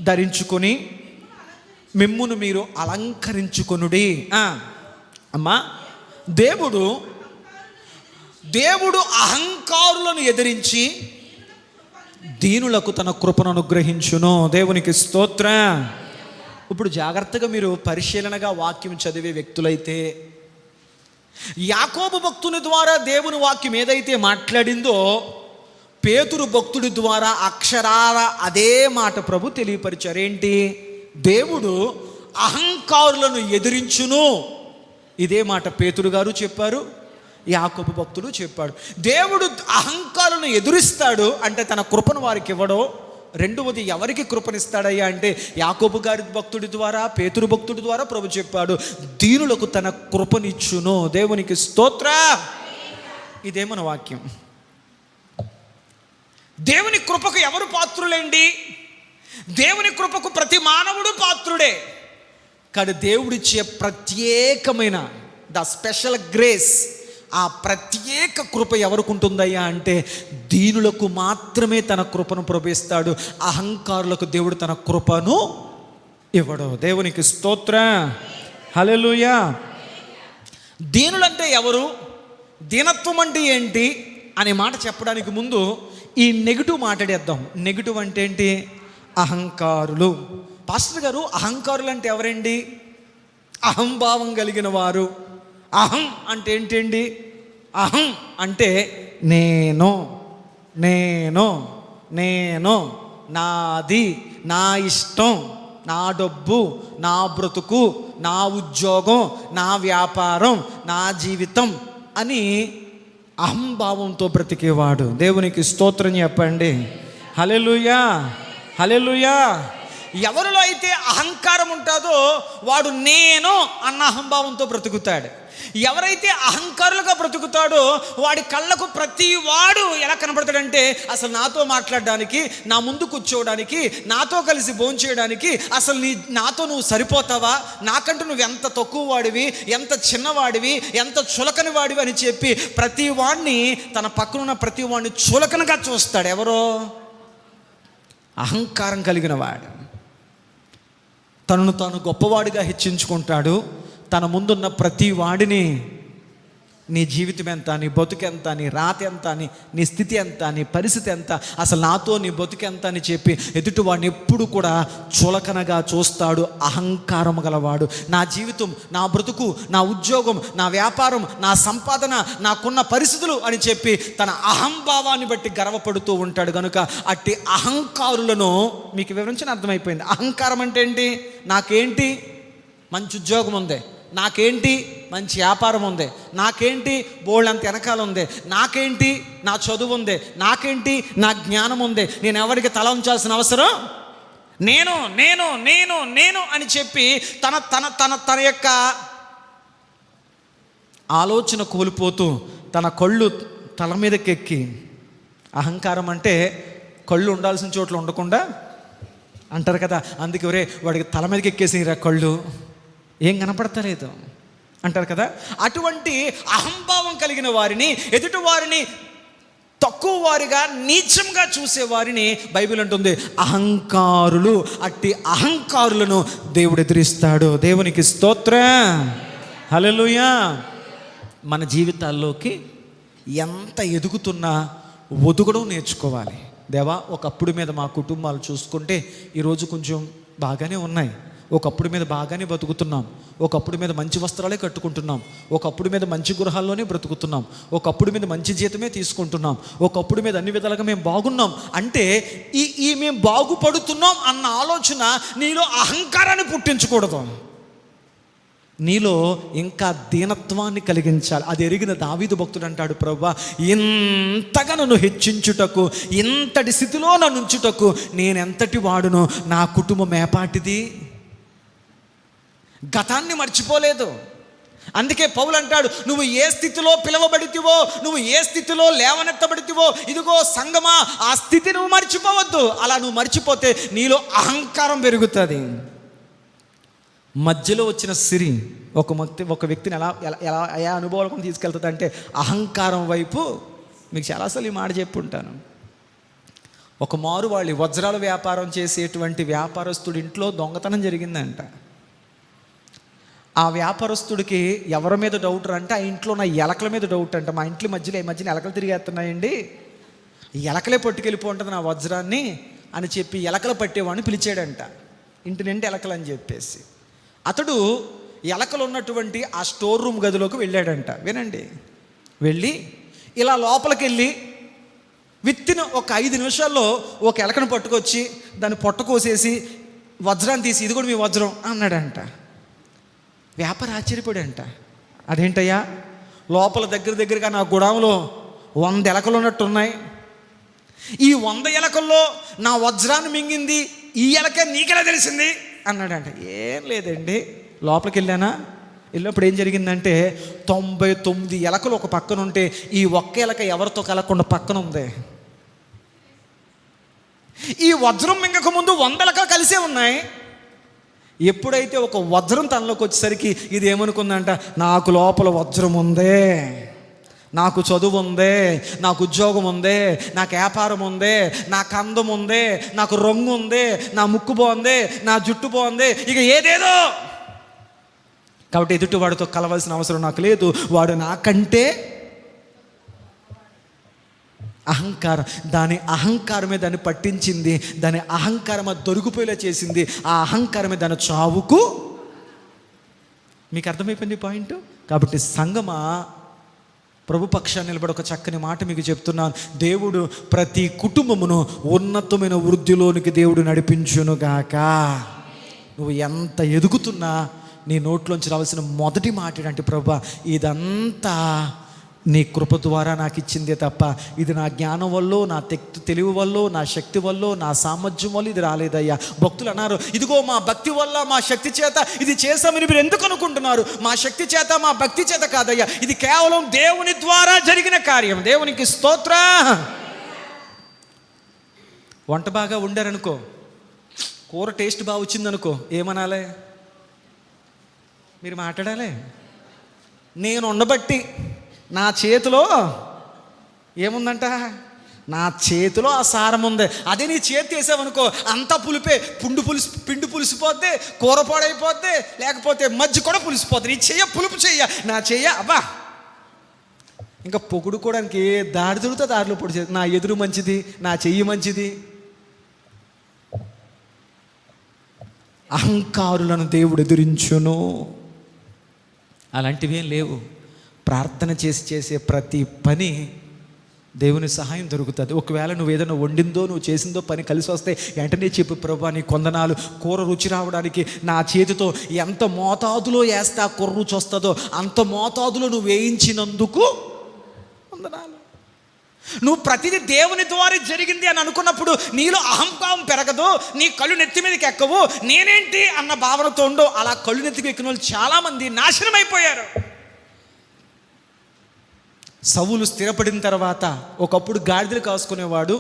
ధరించుకొని మిమ్మును మీరు అలంకరించుకొనుడి. అమ్మా, దేవుడు అహంకారులను ఎదిరించి దీనులకు తన కృపను అనుగ్రహించును. దేవునికి స్తోత్రం. ఇప్పుడు జాగ్రత్తగా మీరు పరిశీలనగా వాక్యం చదివే వ్యక్తులైతే, యాకోబు భక్తుని ద్వారా దేవుని వాక్యం ఏదైతే మాట్లాడిందో పేతురు భక్తుడి ద్వారా అక్షరాల అదే మాట ప్రభు తెలియపరిచారు. ఏంటి? దేవుడు అహంకారులను ఎదిరించును. ఇదే మాట పేతురు గారు చెప్పారు, యాకోబు భక్తుడు చెప్పాడు. దేవుడు అహంకారులను ఎదురిస్తాడు అంటే తన కృపను వారికి ఇవ్వడం. రెండవది, ఎవరికి కృపనిస్తాడయ్యా అంటే యాకోబు గారి భక్తుడి ద్వారా, పేతురు భక్తుడి ద్వారా ప్రభు చెప్పాడు, దీనులకు తన కృపనిచ్చును. దేవునికి స్తోత్ర. ఇదే మన వాక్యం. దేవుని కృపకు ఎవరు పాత్రులేండి? దేవుని కృపకు ప్రతి మానవుడు పాత్రుడే. కానీ దేవుడిచ్చే ప్రత్యేకమైన స్పెషల్ గ్రేస్, ఆ ప్రత్యేక కృప ఎవరికి ఉంటుందయ్యా అంటే దీనులకు మాత్రమే తన కృపను ప్రవేశిస్తాడు. అహంకారులకు దేవుడు తన కృపను ఇవ్వడు. దేవునికి స్తోత్రం. హల్లెలూయా. దీనులంటే ఎవరు? దీనత్వం అంటే ఏంటి అనే మాట చెప్పడానికి ముందు ఈ నెగిటివ్ మాట్లాడేద్దాం. నెగిటివ్ అంటే ఏంటి? అహంకారులు. పాస్టర్ గారు, అహంకారులు అంటే ఎవరండి? అహంభావం కలిగిన వారు. అహం అంటే ఏంటండి? అహం అంటే నేను, నేను, నేను, నాది, నా ఇష్టం, నా డబ్బు, నా బ్రతుకు, నా ఉద్యోగం, నా వ్యాపారం, నా జీవితం అని అహంభావంతో బ్రతికేవాడు. దేవునికి స్తోత్రం చెప్పండి. హల్లెలూయా, హల్లెలూయా. ఎవరిలో అయితే అహంకారం ఉంటుందో వాడు నేను అన్న అహంభావంతో బ్రతుకుతాడు. ఎవరైతే అహంకారులుగా బ్రతుకుతాడో వాడి కళ్ళకు ప్రతి వాడు ఎలా కనబడతాడంటే అసలు నాతో మాట్లాడడానికి, నా ముందు కూర్చోవడానికి, నాతో కలిసి భోంచేయడానికి అసలు నాతో నువ్వు సరిపోతావా, నాకంటూ నువ్వు ఎంత తక్కువ వాడివి, ఎంత చిన్నవాడివి, ఎంత చులకని వాడివి అని చెప్పి ప్రతి వాడిని, తన పక్కనున్న ప్రతి వాడిని చులకనగా చూస్తాడు. ఎవరో? అహంకారం కలిగిన వాడు. తనను తాను గొప్పవాడిగా హెచ్చించుకుంటాడు. తన ముందున్న ప్రతి వాడిని నీ జీవితం ఎంత, నీ బతుకెంత, నీ రాత ఎంత, నీ స్థితి ఎంత, నీ పరిస్థితి ఎంత, అసలు నాతో నీ బతుకెంత అని చెప్పి ఎదుటివాడిని ఎప్పుడు కూడా చులకనగా చూస్తాడు. అహంకారం గలవాడు. నా జీవితం, నా బ్రతుకు, నా ఉద్యోగం, నా వ్యాపారం, నా సంపాదన, నాకున్న పరిస్థితులు అని చెప్పి తన అహంభావాన్ని బట్టి గర్వపడుతూ ఉంటాడు. కనుక అట్టి అహంకారులను మీకు వివరించిన అర్థమైపోయింది. అహంకారం అంటే ఏంటి? నాకేంటి మంచి ఉద్యోగం ఉంది, నాకేంటి మంచి వ్యాపారం ఉంది, నాకేంటి బోళ్ళంత వెనకాల ఉంది, నాకేంటి నా చదువు ఉంది, నాకేంటి నా జ్ఞానం ఉంది, నేను ఎవరికి తల ఉంచాల్సిన అవసరం, నేను నేను నేను నేను అని చెప్పి తన తన తన తన యొక్క ఆలోచన కోల్పోతూ తన కళ్ళు తల మీదకి ఎక్కి, అహంకారం అంటే కళ్ళు ఉండాల్సిన చోట్ల ఉండకుండా అంటారు కదా, అందుకే ఒరే వాడికి తల మీదకి ఎక్కేసిరా కళ్ళు, ఏం కనపడతలేదు అంటారు కదా. అటువంటి అహంభావం కలిగిన వారిని, ఎదుటి వారిని తక్కువ వారిగా, నీచంగా చూసే వారిని బైబిల్ అంటుంది అహంకారులు. అట్టి అహంకారులను దేవుడు ఎదిరిస్తాడు. దేవునికి స్తోత్రం. హల్లెలూయా. మన జీవితాల్లోకి ఎంత ఎదుగుతున్నా ఒదుగడం నేర్చుకోవాలి. దేవా, ఒకప్పుడు మీద మా కుటుంబాలు చూసుకుంటే ఈరోజు కొంచెం బాగానే ఉన్నాయి, ఒకప్పుడు మీద బాగానే బతుకుతున్నాం, ఒకప్పుడు మీద మంచి వస్త్రాలే కట్టుకుంటున్నాం, ఒకప్పుడు మీద మంచి గృహాల్లోనే బ్రతుకుతున్నాం, ఒకప్పుడు మీద మంచి జీతమే తీసుకుంటున్నాం, ఒకప్పుడు మీద అన్ని విధాలుగా మేము బాగున్నాం. అంటే ఈ మేము బాగుపడుతున్నాం అన్న ఆలోచన నీలో అహంకారాన్ని పుట్టించకూడదు, నీలో ఇంకా దీనత్వాన్ని కలిగించాలి. అది ఎరిగిన దావీదు భక్తుడు అంటాడు, ప్రభువా ఇంతగా నన్ను హెచ్చించుటకు, ఇంతటి స్థితిలో నన్ను ఉంచుటకు నేనెంతటి వాడును, నా కుటుంబం ఏపాటిది. గతాన్ని మర్చిపోలేదు. అందుకే పౌలు అంటాడు, నువ్వు ఏ స్థితిలో పిలవబడితివో, నువ్వు ఏ స్థితిలో లేవనెత్తబడితివో, ఇదిగో సంగమా ఆ స్థితి నువ్వు మర్చిపోవద్దు. అలా నువ్వు మర్చిపోతే నీలో అహంకారం పెరుగుతుంది. మధ్యలో వచ్చిన సిరి ఒక వ్యక్తిని ఎలా అనుభవాలకు తీసుకెళ్తుంది అంటే అహంకారం వైపు. మీకు చాలాసార్లు ఈ మాట చెప్పి ఉంటాను. ఒక మారు వాళ్ళు వజ్రాల వ్యాపారం చేసేటువంటి వ్యాపారస్తుడి ఇంట్లో దొంగతనం జరిగిందంట. ఆ వ్యాపారస్తుడికి ఎవరి మీద డౌట్ అంటే ఆ ఇంట్లో ఉన్న ఎలకల మీద డౌట్ అంట. మా ఇంట్లో ఈ మధ్యన ఎలకలు తిరిగేస్తున్నాయండి, ఎలకలే పట్టుకెళ్ళిపో ఉంటుంది నా వజ్రాన్ని అని చెప్పి ఎలకలు పట్టేవాడిని పిలిచాడంట. ఇంటి నిండి ఎలకలు అని చెప్పేసి అతడు ఎలకలు ఉన్నటువంటి ఆ స్టోర్ రూమ్ గదిలోకి వెళ్ళాడంట. వినండి, వెళ్ళి ఇలా లోపలికి వెళ్ళి విత్తిన ఒక 5 నిమిషాల్లో ఒక ఎలకను పట్టుకొచ్చి దాన్ని పొట్ట కోసేసి వజ్రాన్ని తీసి, ఇది కూడా మీ వజ్రం అన్నాడంట. వ్యాపారి ఆశ్చర్యపడంట, అదేంటయ్యా లోపల దగ్గరగా నా గుడాంలో 100 ఎలకలు ఉన్నట్టున్నాయి, ఈ 100 ఎలకల్లో నా వజ్రాన్ని మింగింది ఈ ఎలక నీకెలా తెలిసింది అన్నాడంట. ఏం లేదండి, లోపలికి వెళ్ళినప్పుడు ఏం జరిగిందంటే 99 ఎలకలు ఒక పక్కన ఉంటే ఈ ఒక్క ఎలక ఎవరితో కలగకుండా పక్కన ఉంది. ఈ వజ్రం మింగక ముందు 100 ఎలకలు కలిసే ఉన్నాయి. ఎప్పుడైతే ఒక వజ్రం తనలోకి వచ్చేసరికి ఇది ఏమనుకుందంట, నాకు లోపల వజ్రం ఉందే, నాకు చదువు ఉందే, నాకు ఉద్యోగం ఉందే, నాకు వ్యాపారం ఉందే, నాకు అందం ఉందే, నాకు రంగు ఉందే, నా ముక్కు బాగుందే, నా జుట్టు బాగుందే, ఇక ఏదేదో. కాబట్టి ఎదుటి వాడితో కలవాల్సిన అవసరం నాకు లేదు, వాడు నాకంటే అహంకారం. దాని అహంకారమే దాన్ని పట్టించింది, దాని అహంకారమే దొరికిపోయేలా చేసింది, ఆ అహంకారమే దాని చావుకు. మీకు అర్థమైపోయింది పాయింట్. కాబట్టి సంగమా, ప్రభు పక్షాన్ని నిలబడి ఒక చక్కని మాట మీకు చెప్తున్నాను. దేవుడు ప్రతి కుటుంబమును ఉన్నతమైన వృద్ధిలోనికి దేవుడు నడిపించునుగాక. నువ్వు ఎంత ఎదుగుతున్నా నీ నోట్లోంచి రావాల్సిన మొదటి మాట ఏంటంటే, ప్రభువా ఇదంతా నీ కృప ద్వారా నాకు ఇచ్చిందే తప్ప ఇది నా జ్ఞానం వల్ల, నా తెలివి వల్ల, నా శక్తి వల్ల, నా సామర్థ్యం వల్ల ఇది రాలేదయ్యా. భక్తులు అన్నారు, ఇదిగో మా భక్తి వల్ల, మా శక్తి చేత ఇది చేశామని మీరు ఎందుకు అనుకుంటున్నారు? మా శక్తి చేత, మా భక్తి చేత కాదయ్యా, ఇది కేవలం దేవుని ద్వారా జరిగిన కార్యం. దేవునికి స్తోత్ర. వంట బాగా వండారనుకో, కూర టేస్ట్ బాగా వచ్చిందనుకో, ఏమనాలి? మీరు మాట్లాడాలి. నేను ఉండబట్టి నా చేతిలో ఏముందంట, నా చేతిలో ఆ సారం ఉంది. అదే నీ చేతి వేసావనుకో అంతా పులిపే, పిండి పులిసిపోద్ది, కూర పాడైపోద్ది, లేకపోతే మజ్జి కూడా పులిసిపోద్ది. నీ చెయ్య పులుపు చెయ్య, నా చెయ్య అబ్బా ఇంకా పొగుడుకోవడానికి దారి దొరుకుతా దారిలో పొడి. నా ఎదురు మంచిది, నా చెయ్యి మంచిది. అహంకారులను దేవుడు ఎదిరించును. అలాంటివేం లేవు. ప్రార్థన చేసే ప్రతి పని దేవుని సహాయం దొరుకుతుంది. ఒకవేళ నువ్వు ఏదైనా వండిందో, నువ్వు చేసిందో పని కలిసి వస్తే వెంటనే చెప్పు, ప్రభువా నీ కొందనాలు, కూర రుచి రావడానికి నా చేతితో ఎంత మోతాదులో వేస్తే ఆ కూర రుచి వస్తుందో అంత మోతాదులో నువ్వు వేయించినందుకు వందనాలు. నువ్వు ప్రతిదీ దేవుని ద్వారా జరిగింది అని అనుకున్నప్పుడు నీలో అహంకారం పెరగదు, నీ కళ్ళు నెత్తి మీదకి ఎక్కవు, నేనేంటి అన్న భావనతో ఉండవు. అలా కళ్ళు నెత్తికి ఎక్కిన వాళ్ళు చాలామంది నాశనం అయిపోయారు. సౌలు స్థిరపడిన తర్వాత ఒకప్పుడు గాడిదలు కాసుకునేవాడు,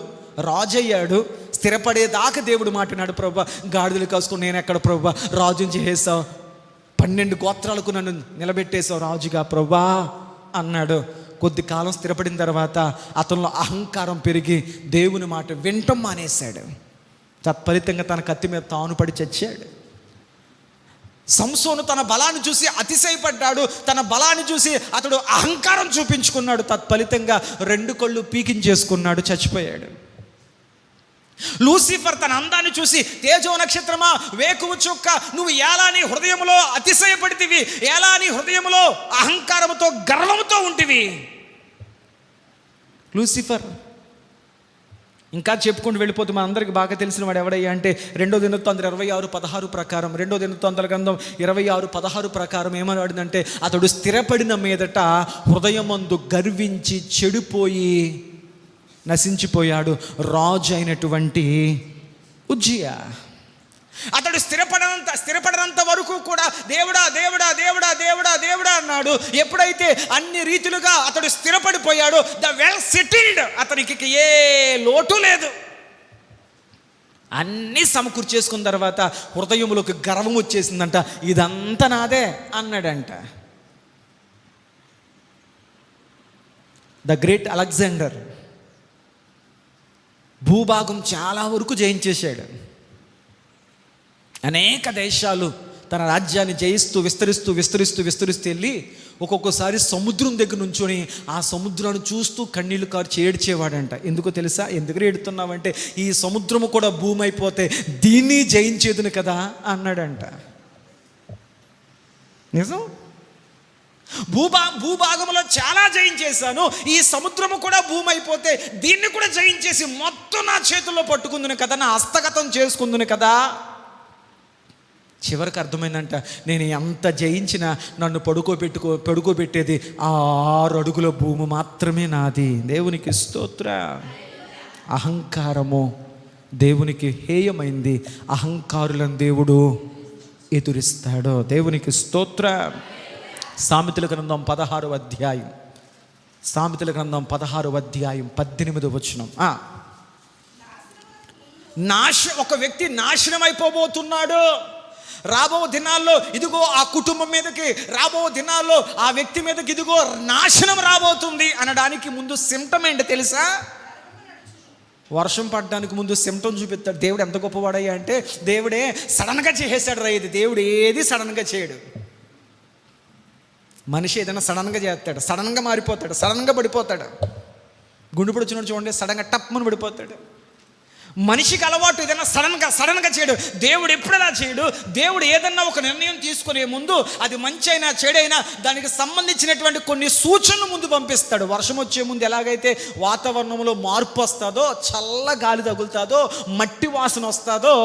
రాజు అయ్యాడు. స్థిరపడేదాకా దేవుడు మాట్లాడు, ప్రభువా గాడిదలు కాసుకుని నేను ఎక్కడ ప్రభువా, రాజుని చేసేసావు, 12 గోత్రాలకు నన్ను నిలబెట్టేసావు రాజుగా ప్రభువా అన్నాడు. కొద్ది కాలం స్థిరపడిన తర్వాత అతనిలో అహంకారం పెరిగి దేవుని మాట వినటం మానేశాడు. తత్ఫలితంగా తన కత్తి మీద తాను పడి చచ్చాడు. సంసోను తన బలాన్ని చూసి అతిశయపడ్డాడు. తన బలాన్ని చూసి అతడు అహంకారం చూపించుకున్నాడు. తత్ఫలితంగా 2 కళ్ళు పీకించేసుకున్నాడు, చచ్చిపోయాడు. లూసిఫర్ తన అందాన్ని చూసి, తేజో నక్షత్రమా, వేకువ చుక్క, నువ్వు ఎలా నీ హృదయంలో అతిశయపడితివి, ఎలా నీ హృదయంలో అహంకారముతో గర్వముతో ఉంటివి. లూసిఫర్ ఇంకా చెప్పుకుంటూ వెళ్ళిపోతే మనందరికీ బాగా తెలిసిన వాడు ఎవడయ్యా అంటే 2 దినవృత్తాంతం 26:16 ప్రకారం, 2 దినవృత్తాంతాల గ్రంథం 26:16 ప్రకారం ఏమన్నాడంటే, అతడు స్థిరపడిన మీదట హృదయమందు గర్వించి చెడిపోయి నశించిపోయాడు రాజు అయినటువంటి ఉజ్జియా. అతడు స్థిరపడనంత వరకు కూడా దేవుడా దేవుడా దేవుడా దేవుడా దేవుడా అన్నాడు. ఎప్పుడైతే అన్ని రీతిలుగా అతడు స్థిరపడిపోయాడు, ద వెల్ సెటిల్డ్, అతనికి ఏ లోటు లేదు, అన్నీ సమకూర్చేసుకున్న తర్వాత హృదయంలోకి గర్వం వచ్చేసిందంట. ఇదంతా నాదే అన్నాడంట. ద గ్రేట్ అలెగ్జాండర్ భూభాగం చాలా వరకు జయించేశాడు. అనేక దేశాలు తన రాజ్యాన్ని జయిస్తూ విస్తరిస్తూ విస్తరిస్తూ విస్తరిస్తూ వెళ్ళి ఒక్కొక్కసారి సముద్రం దగ్గర నుంచొని ఆ సముద్రాన్ని చూస్తూ కన్నీళ్లు కార్చి ఏడ్చేవాడంట. ఎందుకో తెలుసా? ఎందుకు ఏడుతున్నావంటే, ఈ సముద్రము కూడా భూమి అయిపోతే దీన్ని జయించేదును కదా అన్నాడంట. నిజం. భూభాగంలో చాలా జయించేశాను, ఈ సముద్రము కూడా భూమి అయిపోతే దీన్ని కూడా జయించేసి మొత్తం నా చేతుల్లో పట్టుకుందును కదా, నా హస్తగతం చేసుకుందును కదా. చివరికి అర్థమైందంట, నేను ఎంత జయించినా నన్ను పడుకోబెట్టేది 6 అడుగుల భూమి మాత్రమే నాది. దేవునికి స్తోత్ర. అహంకారము దేవునికి హేయమైంది, అహంకారులను దేవుడు ఎదురిస్తాడు. దేవునికి స్తోత్ర. సామెతల గ్రంథం 16వ అధ్యాయం, సామెతల గ్రంథం 16వ అధ్యాయం 18వ వచనం. ఒక వ్యక్తి నాశనం అయిపోబోతున్నాడు. రాబో దినాల్లో ఇదిగో ఆ కుటుంబం మీదకి, రాబో దినాల్లో ఆ వ్యక్తి మీదకి ఇదిగో నాశనం రాబోతుంది అనడానికి ముందు సిమ్టమ్ ఏంటి తెలుసా? వర్షం పడడానికి ముందు సిమ్టమ్ చూపిస్తాడు. దేవుడు ఎంత గొప్పవాడయ్యా అంటే, దేవుడే సడన్గా చేసేసాడు రా ఇది. దేవుడు ఏది సడన్గా చేయడు. మనిషి ఏదైనా సడన్గా చేస్తాడు, సడన్గా మారిపోతాడు, సడన్గా పడిపోతాడు. గుండు పొడిచినోడు చూడండి, సడన్గా టప్మని పడిపోతాడు. మనిషికి అలవాటు ఏదైనా సడన్గా చేయడు. దేవుడు ఎప్పుడలా చేయడు. దేవుడు ఏదన్నా ఒక నిర్ణయం తీసుకునే ముందు అది మంచి అయినా చెడైనా దానికి సంబంధించినటువంటి కొన్ని సూచనలు ముందు పంపిస్తాడు. వర్షం వచ్చే ముందు ఎలాగైతే వాతావరణంలో మార్పు వస్తుందో, చల్ల గాలి తగులుతుందో, మట్టి వాసన వస్తుందో,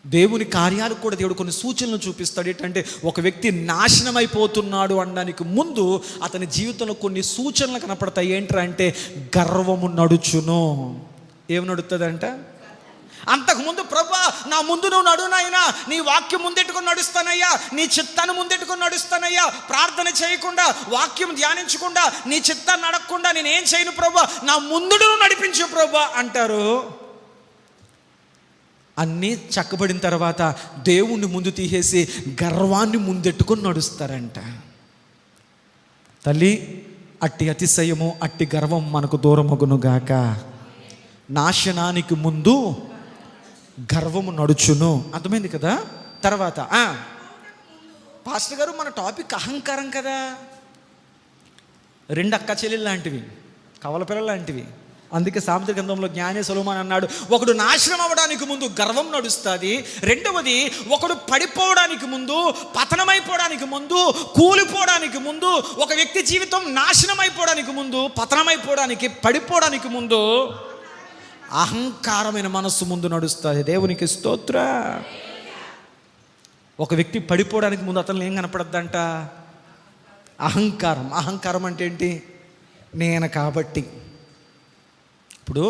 దేవుని కార్యాలకు కూడా దేవుడు కొన్ని సూచనలు చూపిస్తాడు. ఏంటంటే ఒక వ్యక్తి నాశనం అయిపోతున్నాడు అనడానికి ముందు అతని జీవితంలో కొన్ని సూచనలు కనపడతాయి. ఏంట్రా అంటే, గర్వము నడుచును. ఏమి నడుతుందంట? అంతకుముందు ప్రభువా నా ముందు నువ్వు నడునైనా, నీ వాక్యం ముందెట్టుకొని నడుస్తానయ్యా, నీ చిత్తాన్ని ముందెట్టుకొని నడుస్తానయ్యా, ప్రార్థన చేయకుండా, వాక్యం ధ్యానించకుండా, నీ చిత్తాన్ని నడకుండా నేనేం చేయను ప్రభువా, నా ముందు నువ్వు నడిపించు ప్రభువా అంటారు. అన్నీ చక్కబడిన తర్వాత దేవుణ్ణి ముందు తీసేసి గర్వాన్ని ముందెట్టుకొని నడుస్తారంట. తల్లి, అట్టి అతిశయము అట్టి గర్వం మనకు దూరమగునుగాక. నాశనానికి ముందు గర్వము నడుచును. అర్థమైంది కదా? తర్వాత పాస్టర్ గారు మన టాపిక్ అహంకారం కదా. 2 అక్క చెల్లెలు లాంటివి, కవల పిల్లలు లాంటివి. అందుకే సామెతల గ్రంథంలో జ్ఞాని సొలొమోను అన్నాడు, ఒకడు నాశనం అవ్వడానికి ముందు గర్వం నడుస్తుంది. రెండవది, ఒకడు పడిపోవడానికి ముందు, పతనమైపోవడానికి ముందు, కూలిపోవడానికి ముందు, ఒక వ్యక్తి జీవితం నాశనం అయిపోవడానికి ముందు, పతనమైపోవడానికి, పడిపోవడానికి ముందు అహంకారమైన మనస్సు ముందు నడుస్తుంది. దేవునికి స్తోత్ర. ఒక వ్యక్తి పడిపోవడానికి ముందు అతను ఏం కనపడద్దంట? అహంకారం. అహంకారం అంటే ఏంటి? నేను కాబట్టి, ఇప్పుడు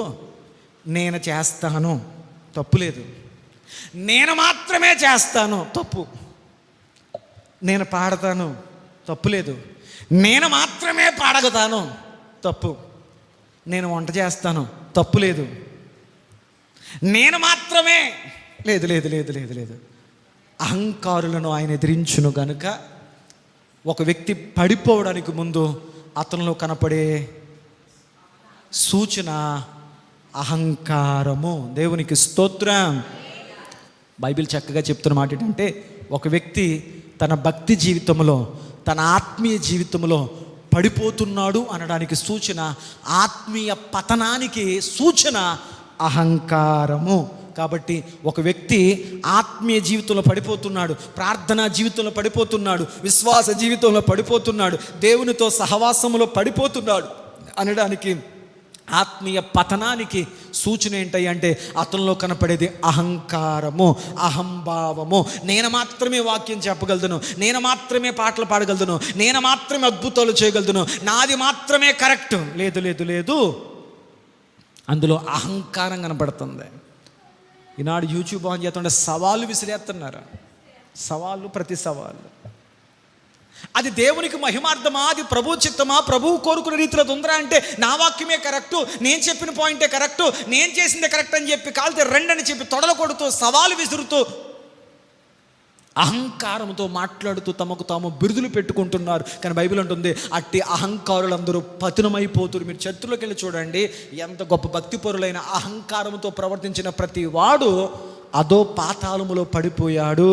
నేను చేస్తాను, తప్పులేదు. నేను మాత్రమే చేస్తాను, తప్పు. నేను పాడతాను, తప్పులేదు. నేను మాత్రమే పాడగతాను, తప్పు. నేను వంట చేస్తాను, తప్పులేదు. నేను మాత్రమే, లేదు లేదు లేదు లేదు లేదు. అహంకారులను ఆయన ఎదిరించును గనుక ఒక వ్యక్తి పడిపోవడానికి ముందు అతనిలో కనపడే సూచన అహంకారము. దేవునికి స్తోత్రం. బైబిల్ చక్కగా చెప్తున్న మాట ఏంటంటే, ఒక వ్యక్తి తన భక్తి జీవితంలో, తన ఆత్మీయ జీవితంలో పడిపోతున్నాడు అనడానికి సూచన, ఆత్మీయ పతనానికి సూచన అహంకారము. కాబట్టి ఒక వ్యక్తి ఆత్మీయ జీవితంలో పడిపోతున్నాడు, ప్రార్థనా జీవితంలో పడిపోతున్నాడు, విశ్వాస జీవితంలో పడిపోతున్నాడు, దేవునితో సహవాసములో పడిపోతున్నాడు అనడానికి, ఆత్మీయ పతనానికి సూచన ఏంటి అంటే అతనిలో కనపడేది అహంకారము, అహంభావము. నేను మాత్రమే వాక్యం చెప్పగలుగుతాను, నేను మాత్రమే పాటలు పాడగలుగుతాను, నేను మాత్రమే అద్భుతాలు చేయగలుగుతాను, నాది మాత్రమే కరెక్ట్. లేదు లేదు లేదు, అందులో అహంకారం కనపడుతుంది. ఈనాడు యూట్యూబ్ ఆన్ చేస్తుంటే సవాళ్ళు విసిరేస్తున్నారు, సవాళ్ళు ప్రతి సవాళ్ళు. అది దేవునికి మహిమార్థమా, అది ప్రభు చిత్తమా, ప్రభువు కోరుకునే రీతిలో ఉందరా అంటే నా వాక్యమే కరెక్టు, నేను చెప్పిన పాయింటే కరెక్టు, నేను చేసిందే కరెక్ట్ అని చెప్పి కాలితే రెండని చెప్పి తొడలు కొడుతూ సవాలు విసురుతూ అహంకారంతో మాట్లాడుతూ తమకు తాము బిరుదులు పెట్టుకుంటున్నారు. కానీ బైబిల్ అంటుంది అట్టి అహంకారులందరూ పతనమైపోతున్నారు. మీరు చరిత్రలోకి వెళ్ళి చూడండి, ఎంత గొప్ప భక్తిపరులైన అహంకారంతో ప్రవర్తించిన ప్రతి వాడు అదో పాతాళములో పడిపోయాడు.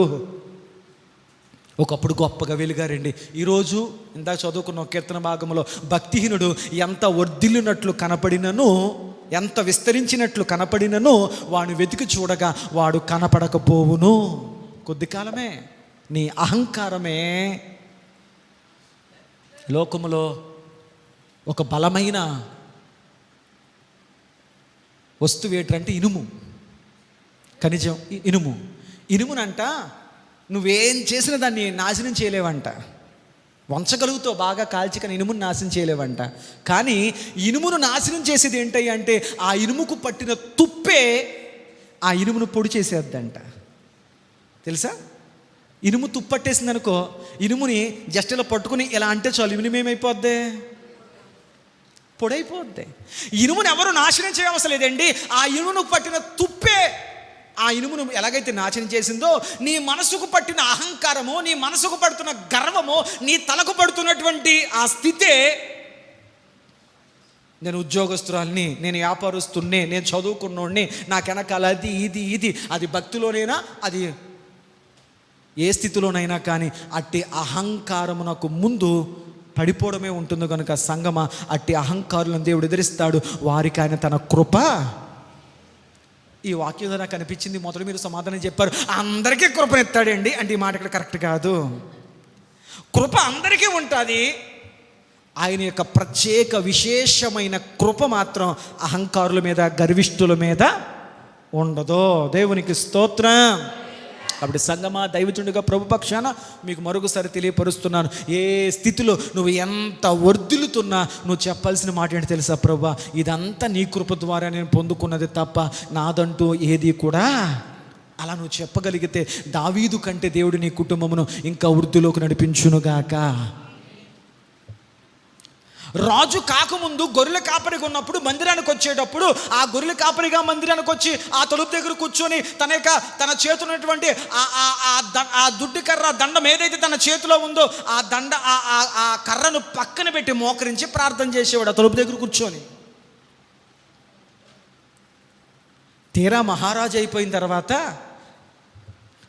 ఒకప్పుడు గొప్పగా వెలిగారండి. ఈరోజు ఇందాక చదువుకున్న కీర్తన భాగంలో భక్తిహీనుడు ఎంత వర్ధిల్లినట్లు కనపడినను, ఎంత విస్తరించినట్లు కనపడినను వాడు వెతికి చూడగా వాడు కనపడకపోవును. కొద్ది కాలమే నీ అహంకారమే లోకములో ఒక బలమైన వస్తువు ఏంటంటే ఇనుము, ఖనిజం ఇనుము. ఇనుమునంట నువ్వేం చేసిన దాన్ని నాశనం చేయలేవంట. వంచగలుగుతావు బాగా కాల్చి, కానీ ఇనుమును నాశనం చేయలేవంట. కానీ ఇనుమును నాశనం చేసేది ఏంటి అంటే ఆ ఇనుముకు పట్టిన తుప్పే ఆ ఇనుమును పొడి చేసేద్దంట. తెలుసా? ఇనుము తుప్పట్టేసింది అనుకో, ఇనుముని జస్ట్ ఇలా పట్టుకుని ఇలా అంటే చాలు, ఇనుము ఏమైపోద్ది? పొడైపోద్ది. ఇనుమును ఎవరు నాశనం చేయవలసిన లేదండి. ఆ ఇనుమును పట్టిన తుప్పే ఆ ఇనుమును ఎలాగైతే నాశనం చేసిందో, నీ మనసుకు పట్టిన అహంకారము, నీ మనసుకు పడుతున్న గర్వము, నీ తలకు పడుతున్నటువంటి ఆ స్థితే, నేను ఉద్యోగస్తురాల్ని, నేను వ్యాపారస్తున్నే, నేను చదువుకున్నోడిని, నాకు వెనకాల అది ఇది ఇది, అది భక్తిలోనైనా, అది ఏ స్థితిలోనైనా కానీ అట్టి అహంకారమునకు ముందు పడిపోవడమే ఉంటుంది. కనుక సంగమ, అట్టి అహంకారులను దేవుడు ఎదిరిస్తాడు, వారికి ఆయన తన కృప. ఈ వాక్యం నాకు అనిపించింది, మొదట మీరు సమాధానం చెప్పారు అందరికీ కృపనిస్తాడండి అంటే ఈ మాట ఇక్కడ కరెక్ట్ కాదు. కృప అందరికీ ఉంటుంది, ఆయన యొక్క ప్రత్యేక విశేషమైన కృప మాత్రం అహంకారుల మీద, గర్విష్ఠుల మీద ఉండదు. దేవునికి స్తోత్రం. కాబట్టి సంగమా, దైవజనుడిగా ప్రభు పక్షాన మీకు మరొకసారి తెలియపరుస్తున్నాను, ఏ స్థితిలో నువ్వు ఎంత వర్ధిల్లుతున్నా నువ్వు చెప్పాల్సిన మాట ఏంటి తెలుసా? ప్రభా, ఇదంతా నీ కృప ద్వారా నేను పొందుకున్నది తప్ప నాదంటూ ఏది కూడా. అలా నువ్వు చెప్పగలిగితే దావీదు కంటే దేవుడు నీ కుటుంబమును ఇంకా వృద్ధిలోకి నడిపించునుగాక. రాజు కాకముందు గొర్రెల కాపరిగా ఉన్నప్పుడు మందిరానికి వచ్చేటప్పుడు ఆ గొర్రెల కాపరిగా మందిరానికి వచ్చి ఆ తలుపు దగ్గర కూర్చొని తన చేతిలో ఉన్నటువంటి ఆ దుడ్డి కర్ర దండం ఏదైతే తన చేతిలో ఉందో ఆ కర్రను పక్కన పెట్టి మోకరించి ప్రార్థన చేసేవాడు ఆ తలుపు దగ్గర కూర్చొని. తీరా మహారాజు అయిపోయిన తర్వాత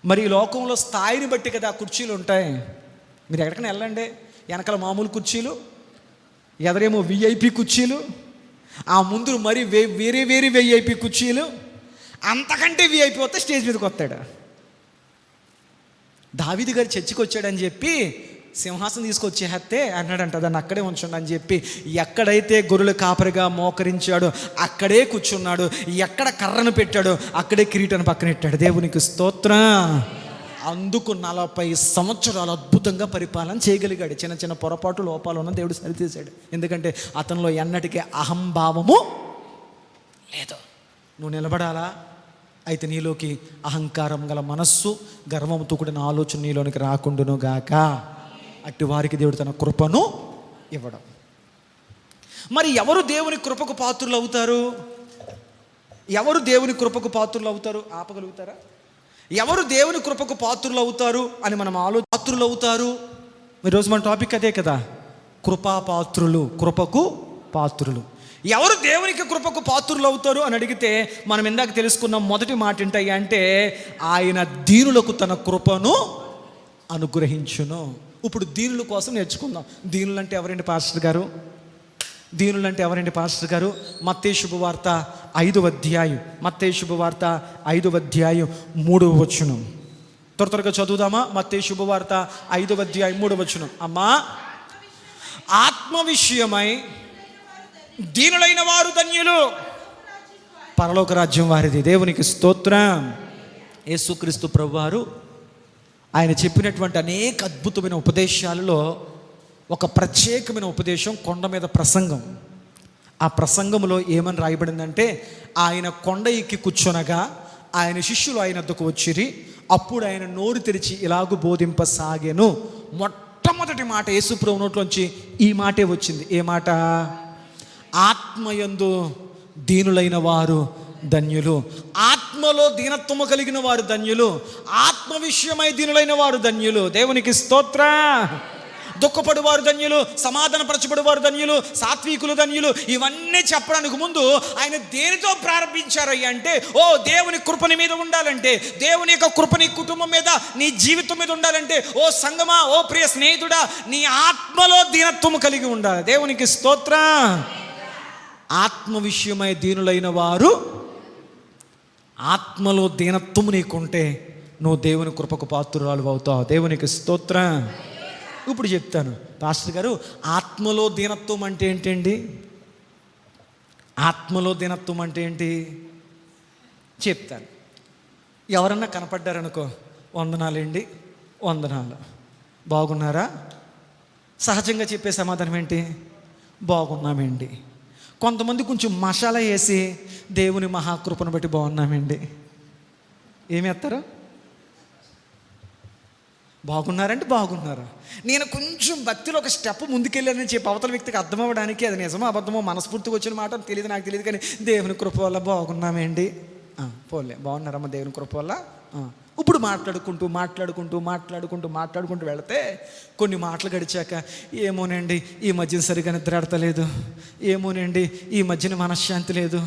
మరి ఈ లోకంలో స్థాయిని బట్టి కదా కుర్చీలు ఉంటాయి. మీరు ఎక్కడికైనా వెళ్ళండి, వెనకాల మామూలు కుర్చీలు, ఎదరేమో విఐపి కుర్చీలు, ఆ ముందు మరి వేరే వేరే విఐపి కుర్చీలు, అంతకంటే విఐపి వస్తే స్టేజ్ మీదకి వస్తాడు. దావీదు గారు చర్చికి వచ్చాడని చెప్పి సింహాసనం తీసుకొచ్చేస్తే అన్నాడంట, దాన్ని అక్కడే ఉంచండి అని చెప్పి ఎక్కడైతే గొర్రెల కాపరిగా మోకరించాడో అక్కడే కూర్చున్నాడు, ఎక్కడ కర్రను పెట్టాడో అక్కడే కిరీటాన్ని పక్కన పెట్టాడు. దేవునికి స్తోత్రం. అందుకు 40 సంవత్సరాలు అద్భుతంగా పరిపాలన చేయగలిగాడు. చిన్న చిన్న పొరపాటు లోపాలు ఉన్న దేవుడు సరితీశాడు. ఎందుకంటే అతనిలో ఎన్నటికీ అహంభావము లేదు. నువ్వు నిలబడాలా అయితే నీలోకి అహంకారం గల మనస్సు, గర్వంతో కూడిన ఆలోచన నీలోనికి రాకుండాను గాక. అట్టి వారికి దేవుడు తన కృపను ఇవ్వడం. మరి ఎవరు దేవుని కృపకు పాత్రులు అవుతారు? ఎవరు దేవుని కృపకు పాత్రులు అవుతారు? ఆపగలుగుతారా? ఎవరు దేవుని కృపకు పాత్రులు అవుతారు అని మనం పాత్రులు అవుతారు. ఈరోజు మన టాపిక్ అదే కదా, కృపా పాత్రులు, కృపకు పాత్రులు. ఎవరు దేవునికి కృపకు పాత్రులు అవుతారు అని అడిగితే మనం ఇందాక తెలుసుకున్న మొదటి మాట ఏంటయ్యా అంటే ఆయన దీనులకు తన కృపను అనుగ్రహించును. ఇప్పుడు దీనుల కోసం నేర్చుకుందాం. దీనులు అంటే ఎవరండి పాస్టర్ గారు? దీనులు అంటే ఎవరండి పాస్టర్ గారు? మత్తయి శుభవార్త 5వ అధ్యాయం, మత్తయి శుభవార్త 5వ అధ్యాయం 3వ వచనం. త్వరగా చదువుదామా? మత్తయి శుభవార్త 5వ అధ్యాయం 3వ వచనం. అమ్మా, ఆత్మ విషయమై దీనులైన వారు ధన్యులు, పరలోక రాజ్యం వారిది. దేవునికి స్తోత్రం. యేసుక్రీస్తు ప్రభువారు ఆయన చెప్పినటువంటి అనేక అద్భుతమైన ఉపదేశాలలో ఒక ప్రత్యేకమైన ఉపదేశం కొండ మీద ప్రసంగం. ఆ ప్రసంగంలో ఏమని రాయబడిందంటే, ఆయన కొండ ఎక్కి కూర్చొనగా ఆయన శిష్యులు ఆయన వద్దకు వచ్చిరి. అప్పుడు ఆయన నోరు తెరిచి ఇలాగు బోధింపసాగెను. మొట్టమొదటి మాట యేసు ప్రభు నోట్లోంచి ఈ మాటే వచ్చింది. ఏ మాట? ఆత్మయందు దీనులైన వారు ధన్యులు. ఆత్మలో దీనత్వము కలిగిన వారు ధన్యులు. ఆత్మ విషయమై దీనులైన వారు ధన్యులు. దేవునికి స్తోత్రం. దుఃఖపడు వారు ధన్యులు, సమాధానపరచబడు వారు ధన్యులు, సాత్వికులు ధన్యులు. ఇవన్నీ చెప్పడానికి ముందు ఆయన దేనితో ప్రారంభించారయ్యా అంటే, ఓ దేవుని కృప నీ మీద ఉండాలంటే, దేవుని యొక్క కృప నీ కుటుంబం మీద, నీ జీవితం మీద ఉండాలంటే, ఓ సంగమా, ఓ ప్రియ స్నేహితుడా, నీ ఆత్మలో దీనత్వము కలిగి ఉండాలి. దేవునికి స్తోత్రం. ఆత్మ విషయమై దీనులైన వారు, ఆత్మలో దీనత్వము నీకుంటే నువ్వు దేవుని కృపకు పాత్రురాలు అవుతావు. దేవునికి స్తోత్రం. ఇప్పుడు చెప్తాను పాస్టర్ గారు, ఆత్మలో దీనత్వం అంటే ఏంటండి? ఆత్మలో దీనత్వం అంటే ఏంటి చెప్తాను. ఎవరన్నా కనపడ్డారనుకో, వందనాలండి, వందనాలు, బాగున్నారా? సహజంగా చెప్పే సమాధానం ఏంటి? బాగున్నామండి. కొంతమంది కొంచెం మసాలా వేసి దేవుని మహాకృపను బట్టి బాగున్నామండి ఏమేస్తారు? బాగున్నారంటే బాగున్నారు. నేను కొంచెం భక్తిలో ఒక స్టెప్ ముందుకెళ్ళానని చెప్పి అవతల వ్యక్తికి అర్థం అవ్వడానికి, అది నిజమో అబద్ధమో మనస్ఫూర్తిగా వచ్చిన మాట తెలియదు, నాకు తెలియదు, కానీ దేవుని కృప వల్ల బాగున్నామేంటి. పోలే, బాగున్నారమ్మ దేవుని కృప వల్ల. ఇప్పుడు మాట్లాడుకుంటూ వెళితే కొన్ని మాటలు గడిచాక, ఏమోనండి ఈ మధ్యన సరిగా నిద్రాడతలేదు, ఏమోనండి ఈ మధ్యన మనశ్శాంతి లేదు,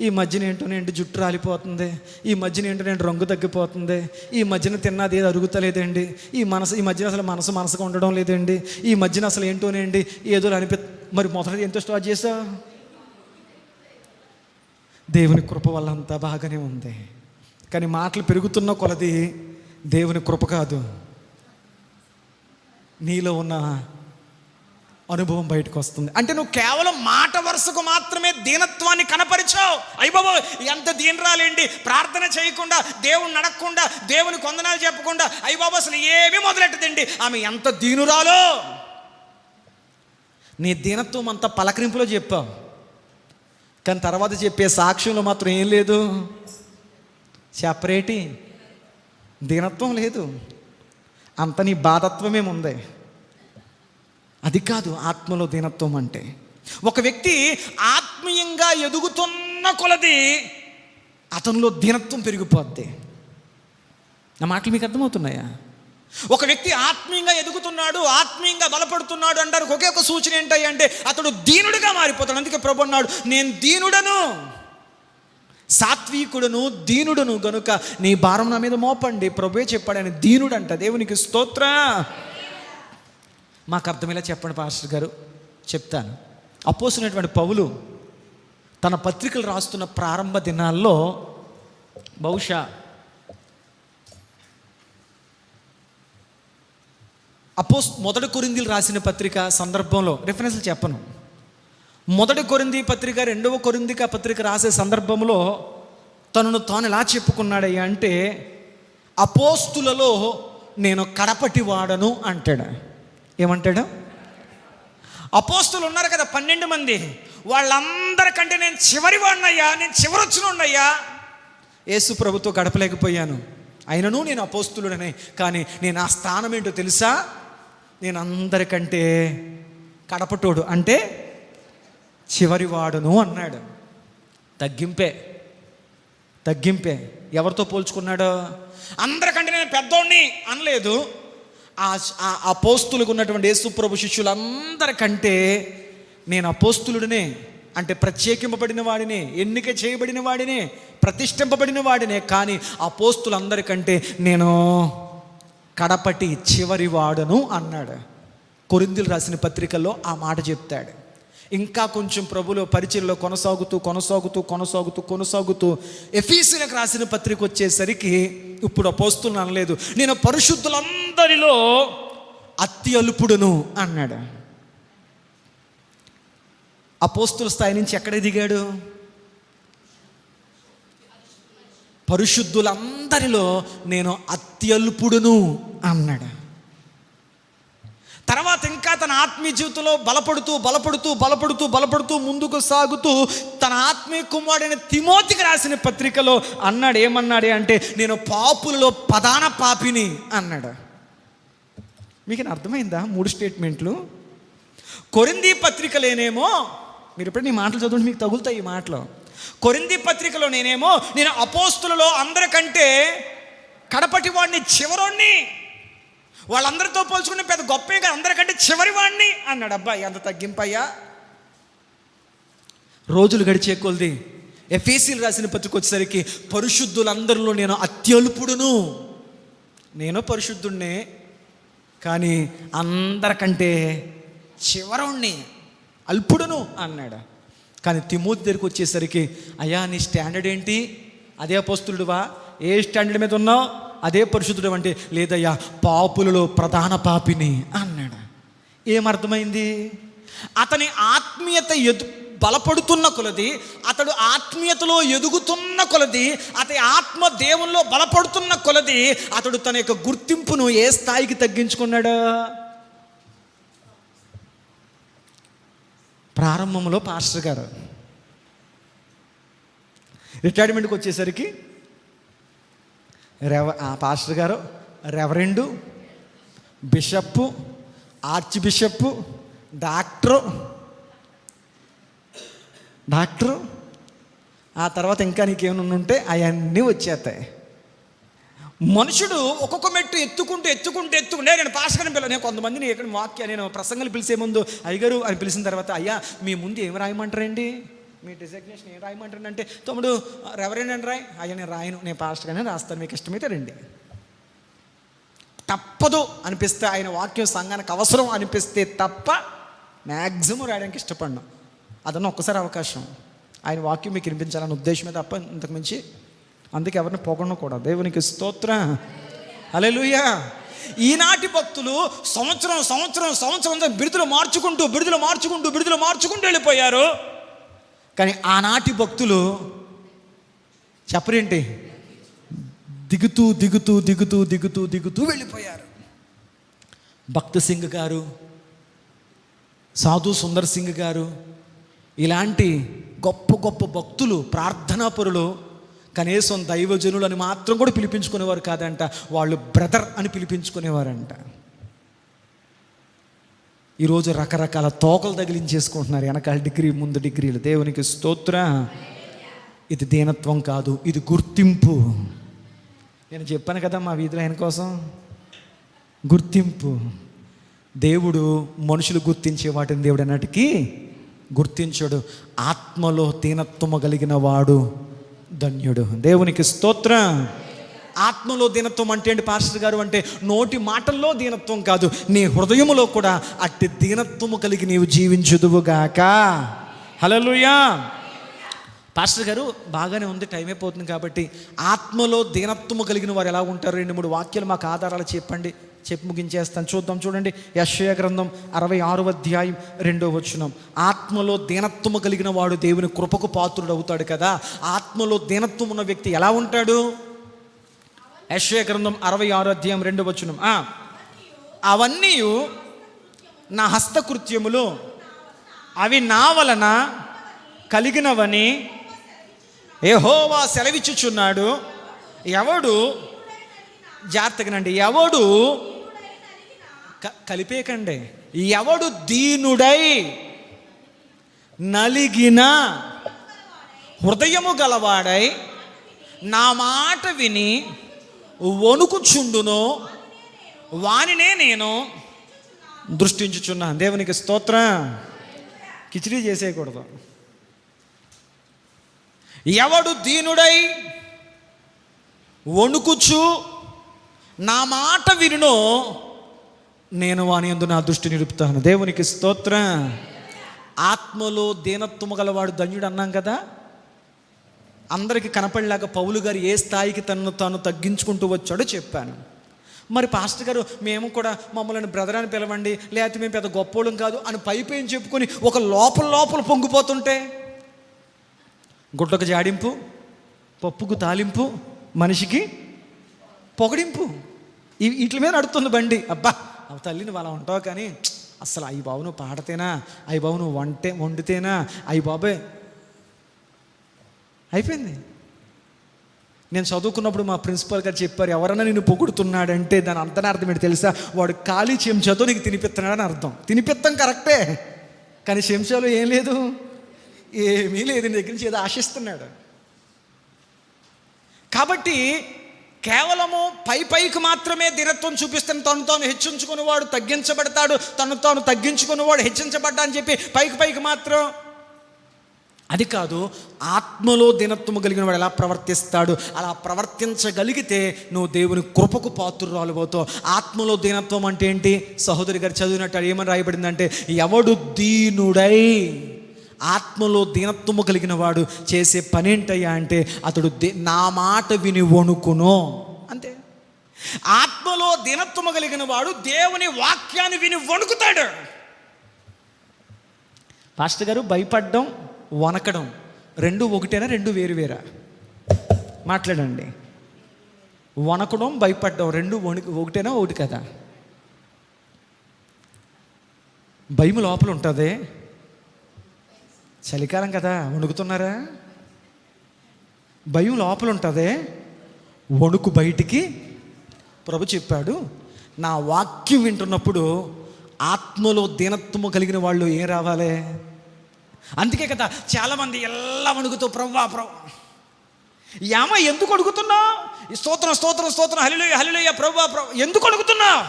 ఈ మధ్యన ఏంటోనండి జుట్టు రాలిపోతుంది, ఈ మధ్యన ఏంటోనండి రంగు తగ్గిపోతుంది, ఈ మధ్యన తిన్నది ఏది అరుగుతలేదండి, ఈ మధ్యన అసలు మనసుగా ఉండడం లేదండి, ఈ మధ్యన అసలు ఏంటోనండి ఏదో మరి మొదటి ఎంతో స్టార్ట్ చేసా? దేవుని కృప వల్ల అంతా బాగానే ఉంది, కానీ మాటలు పెరుగుతున్న కొలది దేవుని కృప కాదు, నీలో ఉన్న అనుభవం బయటకు వస్తుంది. అంటే నువ్వు కేవలం మాట వరుసకు మాత్రమే దీనత్వాన్ని కనపరిచావు. అయ్యబాబో ఎంత దీనరాలేండి, ప్రార్థన చేయకుండా, దేవుని నడకుండా, దేవుని కొందనాలు చెప్పకుండా, అయ్యబాబు అసలు ఏమీ మొదలెట్టదండి, ఆమె ఎంత దీనురాలో. నీ దీనత్వం అంతా పలకరింపులో చెప్పావు, కానీ తర్వాత చెప్పే సాక్ష్యంలో మాత్రం ఏం లేదు, సెపరేటి దీనత్వం లేదు, అంత నీ బాధత్వమే ఉంది. అది కాదు ఆత్మలో దీనత్వం అంటే. ఒక వ్యక్తి ఆత్మీయంగా ఎదుగుతున్న కొలది అతనిలో దీనత్వం పెరిగిపోద్ది. నా మాటలు మీకు అర్థమవుతున్నాయా? ఒక వ్యక్తి ఆత్మీయంగా ఎదుగుతున్నాడు, ఆత్మీయంగా బలపడుతున్నాడు అంటారు, ఒకే ఒక సూచన ఏంటి అంటే అతడు దీనుడిగా మారిపోతాడు. అందుకే ప్రభు అన్నాడు, నేను దీనుడను, సాత్వికుడును, దీనుడును గనుక నీ భారం నా మీద మోపండి. ప్రభువే చెప్పాడు, ఆయన దీనుడంట. దేవునికి స్తోత్రం. మాకు అర్థమేలా చెప్పండి పాస్టర్ గారు. చెప్తాను. అపోస్తులైనటువంటి పౌలు తన పత్రికలు రాస్తున్న ప్రారంభ దినాల్లో, బహుశా మొదటి కొరింథీయులు రాసిన పత్రిక సందర్భంలో, రిఫరెన్స్లు చెప్పను, మొదటి కొరింథీ పత్రిక, 2వ కొరింథీ పత్రిక రాసే సందర్భంలో తనను తాను ఎలా చెప్పుకున్నాడయ్యా అంటే, అపోస్తులలో నేను కడపటి వాడను అంటాడు. ఏమంటాడు? అపోస్తులు ఉన్నారు కదా 12 మంది, వాళ్ళందరికంటే నేను చివరి వాడినయ్యా, నేను చివరొచ్చినోడినయ్యా. యేసు ప్రభుతో గడపలేకపోయాను, అయినను నేను అపోస్తులుడనే, కానీ నేను ఆ స్థానం ఏంటో తెలుసా? నేను అందరికంటే కడపటోడు, అంటే చివరివాడును అన్నాడు. తగ్గింపే. ఎవరితో పోల్చుకున్నాడు? అందరికంటే నేను పెద్దోడిని అనలేదు. ఆ అపోస్తులకు ఉన్నటువంటి యేసు ప్రభు శిష్యులందరికంటే నేను అపోస్తులుడినే, అంటే ప్రత్యేకింపబడిన వాడినే, ఎన్నిక చేయబడిన వాడినే, ప్రతిష్ఠింపబడిన వాడినే, కానీ అపోస్తులందరికంటే నేను కడపటి చివరి వాడను అన్నాడు. కొరింథీయులకు రాసిన పత్రికల్లో ఆ మాట చెప్తాడు. ఇంకా కొంచెం ప్రభులో పరిచయంలో కొనసాగుతూ ఎఫీసీయులకు రాసిన పత్రిక వచ్చేసరికి ఇప్పుడు అపోస్తులను అనలేదు, నేను పరిశుద్ధులందరిలో అత్యల్పుడును అన్నాడు. అపోస్తుల స్థాయి నుంచి ఎక్కడ దిగాడు? పరిశుద్ధులందరిలో నేను అత్యల్పుడును అన్నాడు. తర్వాత ఇంకా తన ఆత్మీయ జీవితంలో బలపడుతూ ముందుకు సాగుతూ తన ఆత్మీయ కుమారుడైన తిమోతికి రాసిన పత్రికలో అన్నాడు. ఏమన్నాడే అంటే, నేను పాపులలో ప్రధాన పాపిని అన్నాడు. మీకు అర్థమైందా 3 స్టేట్మెంట్లు? కొరింథీ పత్రికలేనేమో, మీరు ఎప్పుడైనా ఈ మాటలు చదవండి, మీకు తగులుతాయి ఈ మాటలు. కొరింథీ పత్రికలో నేను అపోస్తులలో అందరికంటే కడపటి వాడిని, చివరోడిని, వాళ్ళందరితో పోల్చుకుని పెద్ద గొప్పే కాదు, అందరికంటే చివరి వాడిని అన్నాడు. అబ్బాయి అంత తగ్గింపయ్యా. రోజులు గడిచే కొలది ఎఫెసీయులకు రాసిన పత్రిక వచ్చేసరికి పరిశుద్ధులందరిలో నేను అత్యల్పుడును, నేను పరిశుద్ధుణ్ణే కానీ అందరికంటే చివరోణ్ణి, అల్పుడును అన్నాడు. కానీ తిమోతి దగ్గరికి వచ్చేసరికి, అయ్యా నీ స్టాండర్డ్ ఏంటి? అదే అపోస్తులుడువా? ఏ స్టాండర్డ్ మీద ఉన్నావు? అదే పరిశుద్ధుడు అంటే, లేదయ్యా పాపులలో ప్రధాన పాపిని అన్నాడు. ఏమర్థమైంది? అతని ఆత్మీయత బలపడుతున్న కొలది, అతడు ఆత్మీయతలో ఎదుగుతున్న కొలది, అతని ఆత్మ దేవుల్లో బలపడుతున్న కొలది అతడు తన యొక్క గుర్తింపును ఏ స్థాయికి తగ్గించుకున్నాడు? ప్రారంభంలో పాస్టర్ గారు రిటైర్మెంట్కి వచ్చేసరికి పాస్టర్ గారు రెవరెండు, బిషప్పు, ఆర్చ్ బిషప్పు, డాక్టరు, ఆ తర్వాత ఇంకా నీకేమైనా ఉంటే అవన్నీ వచ్చేస్తాయి. మనుషుడు ఒక్కొక్క మెట్టు ఎత్తుకుంటే నేను పాస్టర్ గారిని పిల్ల, నేను కొంతమందిని ఎక్కడ వాక్య నేను ప్రసంగాలు పిలిచే ముందు అయ్యగారు అని పిలిచిన తర్వాత, అయ్యా మీ ముందు ఏం రాయమంటారండి, మీ డిజగ్నేషన్ ఏం రాయమంటారండి అంటే, తమ్ముడు రెవరెండ్ అని రాయి. అయ్యా నేను రాయను, నేను పాస్టర్ గారిని రాస్తాను, మీకు ఇష్టమైతే రండి. తప్పదు అనిపిస్తే, ఆయన వాక్యం సంఘానికి అవసరం అనిపిస్తే తప్ప మ్యాక్సిమం రాయడానికి ఇష్టపడినా. అదన్నా ఒక్కసారి అవకాశం, ఆయన వాక్యం మీకు వినిపించాలన్న ఉద్దేశమే తప్ప ఇంతకుమించి. అందుకే ఎవరిని పొగడను కూడా. దేవునికి స్తోత్రం, హల్లెలూయా. ఈనాటి భక్తులు సంవత్సరం బిరుదులు మార్చుకుంటూ వెళ్ళిపోయారు. కానీ ఆనాటి భక్తులు చెప్పరేంటి, దిగుతూ వెళ్ళిపోయారు. భక్త్ సింగ్ గారు, సాధు సుందర్ సింగ్ గారు, ఇలాంటి గొప్ప భక్తులు, ప్రార్థనాపరులు కనీసం దైవజనులు అని మాత్రం కూడా పిలిపించుకునేవారు కాదంట, వాళ్ళు బ్రదర్ అని పిలిపించుకునేవారంట. ఈరోజు రకరకాల తోకలు తగిలించేసుకుంటున్నారు, వెనకాల డిగ్రీ ముందు డిగ్రీలు. దేవునికి స్తోత్రం. ఇది దీనత్వం కాదు, ఇది గుర్తింపు. నేను చెప్పాను కదా మా వీధిలో ఆయన కోసం గుర్తింపు. దేవుడు మనుషులు గుర్తించే వాటిని దేవుడు అన్నటికీ గుర్తించడు. ఆత్మలో దీనత్వము కలిగిన వాడు ధన్యుడు. దేవునికి స్తోత్రం. ఆత్మలో దీనత్వం అంటే ఏంటి పాస్టర్ గారు అంటే, నోటి మాటల్లో దీనత్వం కాదు, నీ హృదయములో కూడా అట్టి దీనత్వము కలిగి నీవు జీవించుదువుగాక. హల్లెలూయా. పాస్టర్ గారు బాగానే ఉంది, టైం అయిపోతుంది కాబట్టి ఆత్మలో దీనత్వము కలిగిన వారు ఎలా ఉంటారు? 2-3 వాక్యాలు మాకు ఆధారాలు చెప్పండి, చెప్పి ముగించేస్తాను. చూడండి. యెషయా గ్రంథం 66వ అధ్యాయం 2వ వచనం. ఆత్మలో దీనత్వము కలిగిన వాడు దేవుని కృపకు పాత్రుడు అవుతాడు కదా. ఆత్మలో దీనత్వం ఉన్న వ్యక్తి ఎలా ఉంటాడు? యెషయా గ్రంథం 66వ అధ్యాయం 2వ వచనం. అవన్నీ నా హస్తకృత్యములు, అవి నా వలన కలిగినవని యెహోవా సెలవిచ్చుచున్నాడు. ఎవడు, జాగ్రత్తగానండి, ఎవడు కలిపేకండి, ఎవడు దీనుడై నలిగిన హృదయము గలవాడై నా మాట విని వణుకుచుండునో వానినే నేను దృష్టించుచున్నాను. దేవునికి స్తోత్రం. కిచిడీ చేసేయకూడదు. ఎవడు దీనుడై వణుకుచు నా మాట వినును, నేను వాని యందు నా దృష్టి నిలుపుతాను. దేవునికి స్తోత్రం. ఆత్మలో దీనత్వము గలవాడు ధన్యుడు అన్నాం కదా. అందరికీ కనపడలేక పౌలు గారు ఏ స్థాయికి తనను తాను తగ్గించుకుంటూ వచ్చాడో చెప్పాను. మరి పాస్టర్ గారు మేము కూడా మమ్మల్ని బ్రదర్ అని పిలవండి, లేకపోతే మేము పెద్ద గొప్పోళ్ళం కాదు అని పైపైన చెప్పుకొని ఒక లోపల పొంగిపోతుంటే, గుడ్డకు జాడింపు, పప్పుకు తాలింపు, మనిషికి పొగడింపు, వీటి మీద నడుస్తుంది బండి. అబ్బా తల్లిని అలా ఉంటావు, కానీ అసలు అయ్యి బాబు నువ్వు పాడితేనా, అయ్యి బాబు నువ్వు వండితేనా, అయ్యి బాబాయ్ అయిపోయింది. నేను చదువుకున్నప్పుడు మా ప్రిన్సిపల్ గారు చెప్పారు, ఎవరన్నా నిన్ను పొగుడుతున్నాడంటే దాని అర్థం ఏంటి తెలుసా? వాడు ఖాళీ చెంచాతో నీకు తినిపిస్తున్నాడని అర్థం. తినిపిస్తాం కరెక్టే, కానీ చెంచాలో ఏం లేదు, ఏమీ లేదు, నీ దగ్గర నుంచి ఏదో ఆశిస్తున్నాడు. కాబట్టి కేవలము పైకి మాత్రమే దినత్వం చూపిస్తాను, తను తాను హెచ్చించుకునేవాడు తగ్గించబడతాడు, తను తాను తగ్గించుకునేవాడు హెచ్చించబడ్డా అని చెప్పి పైకి మాత్రం అది కాదు. ఆత్మలో దినత్వము కలిగిన వాడు ఎలా ప్రవర్తిస్తాడు, అలా ప్రవర్తించగలిగితే నువ్వు దేవుని కృపకు పాత్రురాలు అవుతావు. ఆత్మలో దీనత్వం అంటే ఏంటి? సహోదరి గారు చదివినట్టు ఏమని రాయబడిందంటే, ఎవడు దీనుడై ఆత్మలో దీనత్వము కలిగిన వాడు చేసే పని ఏంటయ్యా అంటే, అతడు నా మాట విని వణుకును, అంతే. ఆత్మలో దీనత్వము కలిగిన వాడు దేవుని వాక్యాన్ని విని వణుకుతాడు. పాస్టర్ గారు భయపడ్డం వణకడం రెండు ఒకటేనా, రెండు వేరువేరా? మాట్లాడండి. వణకడం భయపడ్డం రెండు ఒకటేనా, ఒకటి కదా? భయం లోపల ఉంటుంది, చలికాలం కదా వణుకుతున్నారా? భయం లోపల ఉంటుంది, వణుకు బయటికి. ప్రభు చెప్పాడు, నా వాక్యం వింటున్నప్పుడు ఆత్మలో దీనత్వము కలిగిన వాళ్ళు ఏం రావాలి? అందుకే కదా చాలామంది ఎలా వణుకుతూ ప్రభు యామ ఎందుకు అడుగుతున్నావు? స్తోత్రం హల్లెలూయా ప్రభు ఎందుకు అడుగుతున్నావు?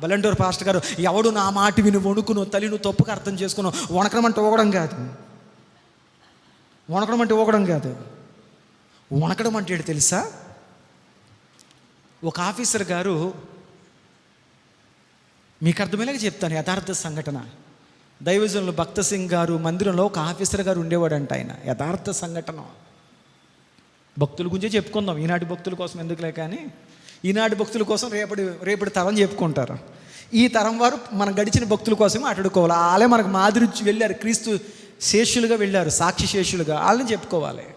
బలంటూరు పాస్టర్ గారు, ఎవడు నా మాట విని వణుకును, తల్లి నువ్వు తప్పుగా అర్థం చేసుకున్నావు. వణకడం అంటే ఊగడం కాదు, వణకడం అంటే ఏంటి తెలుసా? ఒక ఆఫీసర్ గారు, మీకు అర్థమయ్యేలాగా చెప్తాను యథార్థ సంఘటన. దైవజనులు భక్త సింగ్ గారు మందిరంలో ఒక ఆఫీసర్ గారు ఉండేవాడంట. ఆయన యథార్థ సంఘటన. భక్తుల గురించే చెప్పుకుందాం, ఈనాటి భక్తుల కోసం ఎందుకులే, కానీ ఈనాటి భక్తుల కోసం రేపటి తరం చెప్పుకుంటారు. ఈ తరం వారు మనం గడిచిన భక్తుల కోసమే మాట్లాడుకోవాలి. వాళ్ళే మనకు మాదిరి వెళ్ళారు, క్రీస్తు శేషులుగా వెళ్ళారు, సాక్షి శేషులుగా, వాళ్ళని చెప్పుకోవాలి.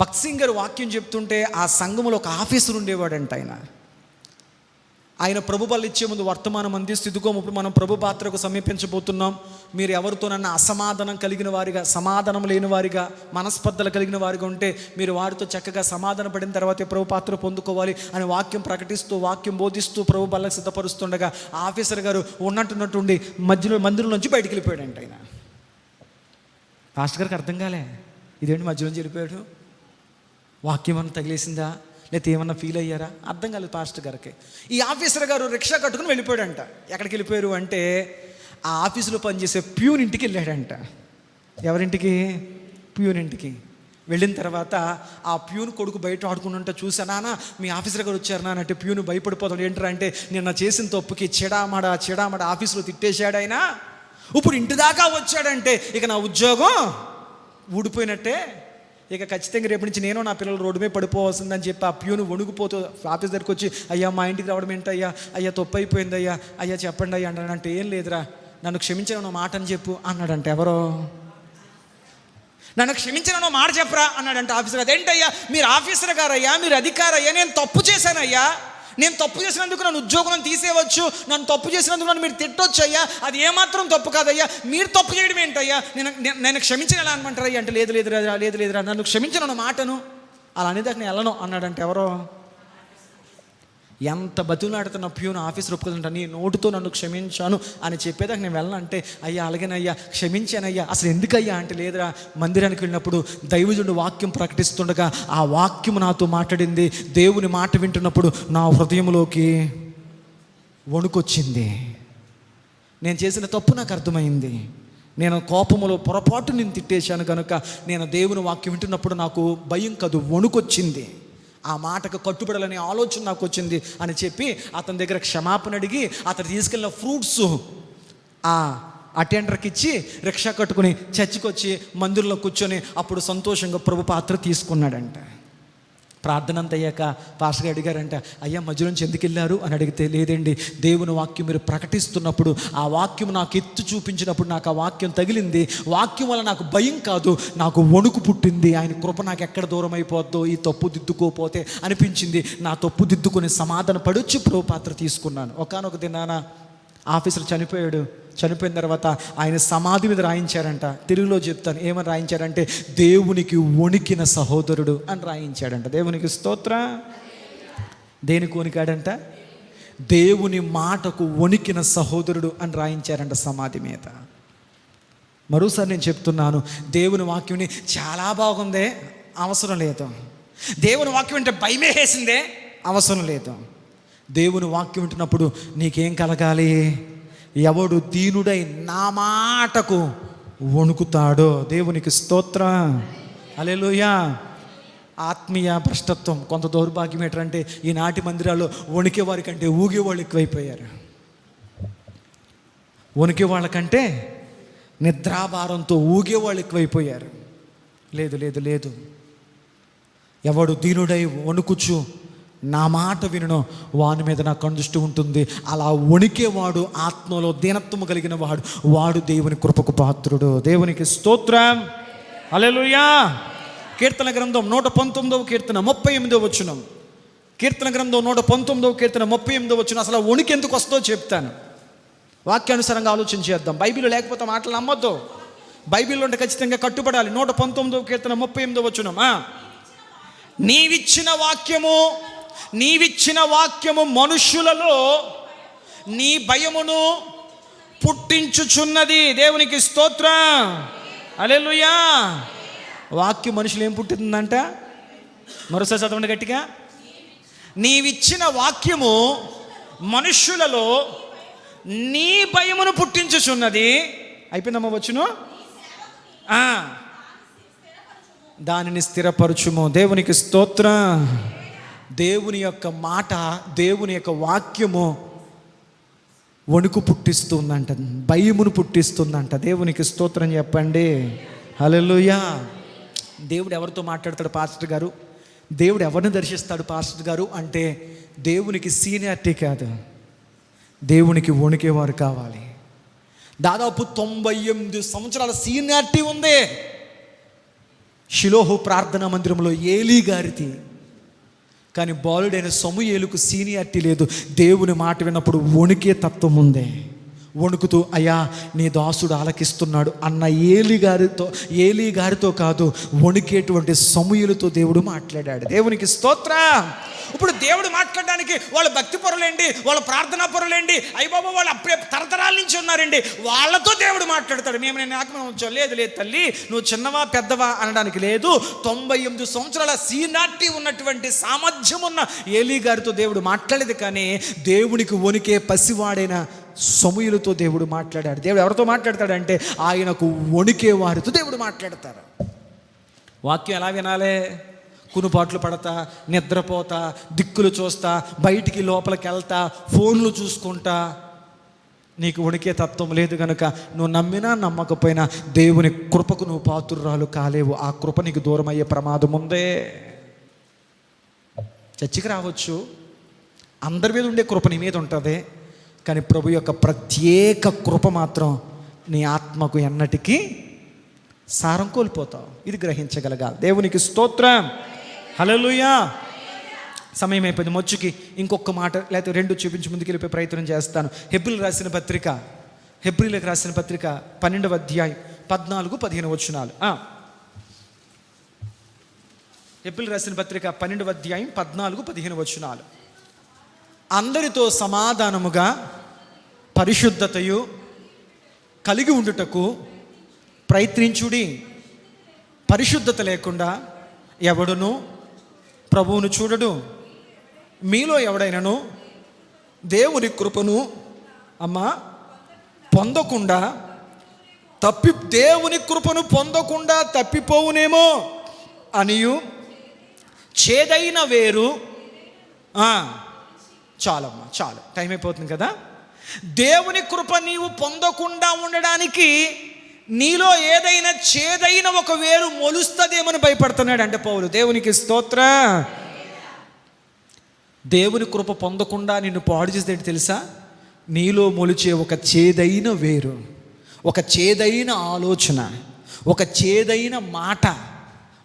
భక్త్ సింగ్ గారు వాక్యం చెప్తుంటే ఆ సంఘంలో ఒక ఆఫీసర్ ఉండేవాడంట. ఆయన ప్రభు బల్ల ఇచ్చే ముందు వర్తమానం అందిస్తూ, ఇదిగో ఇప్పుడు మనం ప్రభు పాత్రకు సమీపించబోతున్నాం, మీరు ఎవరితోనన్నా అసమాధానం కలిగిన వారిగా, సమాధానం లేని వారిగా, మనస్పర్ధలు కలిగిన వారిగా ఉంటే మీరు వారితో చక్కగా సమాధాన పడిన తర్వాతే ప్రభు పాత్ర పొందుకోవాలి అని వాక్యం ప్రకటిస్తూ, వాక్యం బోధిస్తూ ప్రభు బల్లకు సిద్ధపరుస్తుండగా ఆఫీసర్ గారు ఉన్నట్టుండి మందిరం నుంచి బయటికి వెళ్ళిపోయాడంట. ఆయన పాస్టర్ గారికి అర్థం కాలే, ఇదేంటి మధ్యలోంచి వెళ్ళిపోయాడు, వాక్యం ఏమన్నా తగిలేసిందా, లేకపోతే ఏమన్నా ఫీల్ అయ్యారా? అర్థం కాలేదు పాస్టర్ గారికి. ఈ ఆఫీసర్ గారు రిక్షా కట్టుకుని వెళ్ళిపోయాడంట. ఎక్కడికి వెళ్ళిపోయారు అంటే, ఆ ఆఫీసులో పనిచేసే ప్యూన్ ఇంటికి వెళ్ళాడంట. ఎవరింటికి? ప్యూన్ ఇంటికి. వెళ్ళిన తర్వాత ఆ ప్యూన్ కొడుకు బయట ఆడుకుంటుంటే చూసా, నాన్న మీ ఆఫీసర్ గారు వచ్చారు నాన్న అంటే, ప్యూన్ భయపడిపోతాడు. ఏంటరా అంటే, నిన్న చేసిన తప్పుకి చెడామడ ఆఫీసులో తిట్టేశాడు ఆయన, ఇప్పుడు ఇంటి దాకా వచ్చాడంటే ఇక నా ఉద్యోగం ఊడిపోయినట్టే, ఇక ఖచ్చితంగా రేపు నుంచి నేను నా పిల్లలు రోడ్డు మీద పడిపోవాల్సిందని చెప్పి ఆ ప్యూను వణుకుపోతూ ఆఫీస్ దగ్గరికి వచ్చి, అయ్యా మా ఇంటికి రావడం ఏంటయ్యా, అయ్యా తప్పు అయిపోయింది అయ్యా చెప్పండి అయ్యా అంటే, ఏం లేదురా నన్ను క్షమించిన మాట అని చెప్పు అన్నాడంట. ఎవరో నన్ను క్షమించిన మాట చెప్పరా అన్నాడంట ఆఫీసర్. అదేంటయ్యా మీరు ఆఫీసర్ గారయ్యా, మీరు అధికారయ్యా, నేను తప్పు చేశానయ్యా, నేను తప్పు చేసినందుకు నన్ను ఉద్యోగం తీసేయవచ్చు, నన్ను తప్పు చేసినందుకు నన్ను మీరు తిట్టొచ్చు అయ్యా, అది ఏమాత్రం తప్పు కాదయ్యా, మీరు తప్పు చేయడం ఏంటయ్యా, నేను క్షమించిన ఎలా అనమంటారయ్యా అంటే, లేదురా నన్ను క్షమించిన మాటను అలా అనేదాకా నేను వెళ్ళను అన్నాడంటే. ఎవరో ఎంత బతులాడుతున్న ప్యూన్ ఆఫీసర్ ఒప్పుకుంటా, నీ నోటుతో నన్ను క్షమించాను అని చెప్పేదాకా నేను వెళ్ళనంటే, అయ్యా అలాగేనయ్యా క్షమించానయ్యా, అసలు ఎందుకయ్యా అంటే, లేదురా మందిరానికి వెళ్ళినప్పుడు దైవజనుడు వాక్యం ప్రకటిస్తుండగా ఆ వాక్యం నాతో మాట్లాడింది, దేవుని మాట వింటున్నప్పుడు నా హృదయంలోకి వణుకొచ్చింది, నేను చేసిన తప్పు నాకు అర్థమైంది, నేను కోపములో పొరపాటు నేను తిట్టేశాను కనుక నేను దేవుని వాక్యం వింటున్నప్పుడు నాకు భయం కాదు వణుకొచ్చింది. ఆ మాటకు కట్టుబడాలనే ఆలోచన నాకు వచ్చింది అని చెప్పి అతని దగ్గర క్షమాపణ అడిగి అతను తీసుకెళ్ళిన ఫ్రూట్స్ ఆ అటెండర్కి ఇచ్చి రిక్షా కట్టుకుని చర్చికి వచ్చి మందిరంలో కూర్చొని అప్పుడు సంతోషంగా ప్రభు పాత్ర తీసుకున్నాడంట. ప్రార్థన అంత అయ్యాక పాస్టర్ అడిగారంట, అయ్యా మధ్యలోంచి ఎందుకు వెళ్ళారు అని అడిగితే, లేదండి దేవుని వాక్యం మీరు ప్రకటిస్తున్నప్పుడు ఆ వాక్యం నాకు ఎత్తు చూపించినప్పుడు నాకు ఆ వాక్యం తగిలింది. వాక్యం వల్ల నాకు భయం కాదు, నాకు వణుకు పుట్టింది. ఆయన కృప నాకు ఎక్కడ దూరం అయిపోద్దో ఈ తప్పు దిద్దుకోపోతే అనిపించింది. నా తప్పు దిద్దుకుని సమాధాన పడొచ్చి ప్రభు పాత్ర తీసుకున్నాను. ఒకానొక దినాన ఆఫీసర్ చనిపోయిన తర్వాత ఆయన సమాధి మీద రాయించారంట. తెలుగులో చెప్తాను ఏమని రాయించారంటే, దేవునికి వణికిన సహోదరుడు అని రాయించాడంట. దేవునికి స్తోత్రం. దేనికి వణికాడంట? దేవుని మాటకు వణికిన సహోదరుడు అని రాయించారంట సమాధి మీద. మరోసారి నేను చెప్తున్నాను, దేవుని వాక్యం చాలా బాగుందే, అవసరం లేదు. దేవుని వాక్యం అంటే భయమే వేసిందే, అవసరం లేదు. దేవుని వాక్యం వింటున్నప్పుడు నీకేం కలగాలి? ఎవడు దీనుడై నా మాటకు వణుకుతాడో. దేవునికి స్తోత్రం. హల్లెలూయా. ఆత్మీయ భ్రష్టత్వం కొంత దౌర్భాగ్యం ఏంటంటే, ఈనాటి మందిరాల్లో వణికే వారికంటే ఊగేవాళ్ళు ఎక్కువైపోయారు. వణికే వాళ్ళకంటే నిద్రాభారంతో ఊగేవాళ్ళు ఎక్కువైపోయారు. లేదు లేదు లేదు. ఎవడు దీనుడై వణుకుచు నా మాట వినను వాని మీద నా కనుదృష్టి ఉంటుంది. అలా వణికేవాడు, ఆత్మలో దీనత్వము కలిగిన వాడు దేవుని కృపకు పాత్రుడు. దేవునికి స్తోత్రం. హల్లెలూయా. కీర్తన గ్రంథం 119వ కీర్తన 38వ వచనం. కీర్తన గ్రంథం 119వ కీర్తన 38వ వచనం. అసలు వణికి ఎందుకు వస్తుందో చెప్తాను. వాక్యానుసారంగా ఆలోచన చేద్దాం. బైబిల్ లేకపోతే మాటలు నమ్మొద్దు. బైబిల్లో ఉంటే ఖచ్చితంగా కట్టుబడాలి. 119వ కీర్తన 38వ వచనం. నీవిచ్చిన వాక్యము మనుష్యులలో నీ భయమును పుట్టించుచున్నది. దేవునికి స్తోత్రం. హల్లెలూయా. వాక్యం మనుషులు ఏం పుట్టిందంట? మరోసారి చదవండి గట్టిగా. నీవిచ్చిన వాక్యము మనుష్యులలో నీ భయమును పుట్టించుచున్నది. అయిపోయిందమ్మ వచ్చును. దానిని స్థిరపరచుము. దేవునికి స్తోత్రం. దేవుని యొక్క మాట, దేవుని యొక్క వాక్యము వణుకు పుట్టిస్తుందంట, భయమును పుట్టిస్తుందంట. దేవునికి స్తోత్రం చెప్పండి. హల్లెలూయా. దేవుడు ఎవరితో మాట్లాడతాడు పాస్టర్ గారు? దేవుడు ఎవరిని దర్శిస్తాడు పాస్టర్ గారు అంటే, దేవునికి సీనియారిటీ కాదు, దేవునికి వణికేవారు కావాలి. దాదాపు 98 సంవత్సరాల సీనియారిటీ ఉంది షిలోహు ప్రార్థనా మందిరంలో ఏలీ గారిది. కానీ బాలుడైన సమూయేలుకు సీనియారిటీ లేదు. దేవుని మాట విన్నప్పుడు వణికే తత్వం ఉంది. వణుకుతూ అయ్యా నీ దాసుడు ఆలకిస్తున్నాడు అన్న ఏలీ గారితో కాదు, వణికేటువంటి సమూయేలుతో దేవుడు మాట్లాడాడు. దేవునికి స్తోత్రం. ఇప్పుడు దేవుడు మాట్లాడడానికి వాళ్ళు భక్తి పరులేండి, వాళ్ళ ప్రార్థనా పరులేండి, అయ్యబాబా వాళ్ళు అప్పుడే తరతరాల నుంచి ఉన్నారండి, వాళ్ళతో దేవుడు మాట్లాడతాడు. నేను ఆత్మ లేదు లేదు తల్లి, నువ్వు చిన్నవా పెద్దవా అనడానికి లేదు. 98 సంవత్సరాల సీనాటి ఉన్నటువంటి సామర్థ్యం ఉన్న ఏలీ గారితో దేవుడు మాట్లాడేది. కానీ దేవునికి వణికే పసివాడైన సమూయేలుతో దేవుడు మాట్లాడాడు. దేవుడు ఎవరితో మాట్లాడతాడంటే, ఆయనకు వణికే వారితో దేవుడు మాట్లాడతారు. వాక్యం ఎలా వినాలే? కునుపాట్లు పడతా, నిద్రపోతా, దిక్కులు చూస్తా, బయటికి లోపలికి వెళ్తా, ఫోన్లు చూసుకుంటా. నీకు వణికే తత్వం లేదు కనుక నువ్వు నమ్మినా నమ్మకపోయినా దేవుని కృపకు నువ్వు పాత్రురాలు కాలేవు. ఆ కృప నీకు దూరం అయ్యే ప్రమాదం ఉందే. చర్చికి రావచ్చు, అందరి మీద ఉండే కృప నీ మీద ఉంటుంది. కానీ ప్రభు యొక్క ప్రత్యేక కృప మాత్రం నీ ఆత్మకు ఎన్నటికీ సారం కోల్పోతావు. ఇది గ్రహించగలగాలి. దేవునికి స్తోత్రం. హల్లెలూయా. సమయం అయిపోయింది. మొచ్చుకి ఇంకొక మాట లేకపోతే 2 చూపించి ముందుకు వెళ్ళిపోయి ప్రయత్నం చేస్తాను. హెబ్రీలకు రాసిన పత్రిక 12వ అధ్యాయం 14-15 వచనాలు. హెబ్రీలకు రాసిన పత్రిక 12వ అధ్యాయం 14-15 వచనాలు. అందరితో సమాధానముగా పరిశుద్ధతయు కలిగి ఉండుటకు ప్రయత్నించుడి. పరిశుద్ధత లేకుండా ఎవడును ప్రభువును చూడడు. మీలో ఎవడైనను దేవుని కృపను దేవుని కృపను పొందకుండా తప్పిపోవునేమో అనియు చేదైన వేరు చాలమ్మా, చాలు, టైం అయిపోతుంది కదా. దేవుని కృప నీవు పొందకుండా ఉండడానికి నీలో ఏదైనా చేదైన ఒక వేరు మొలుస్తుందేమని భయపడుతున్నాడు అంటే పౌలు. దేవునికి స్తోత్ర. దేవుని కృప పొందకుండా నిన్ను పాడు చేసేది తెలుసా? నీలో మొలిచే ఒక చేదైన వేరు, ఒక చేదైన ఆలోచన, ఒక చేదైన మాట,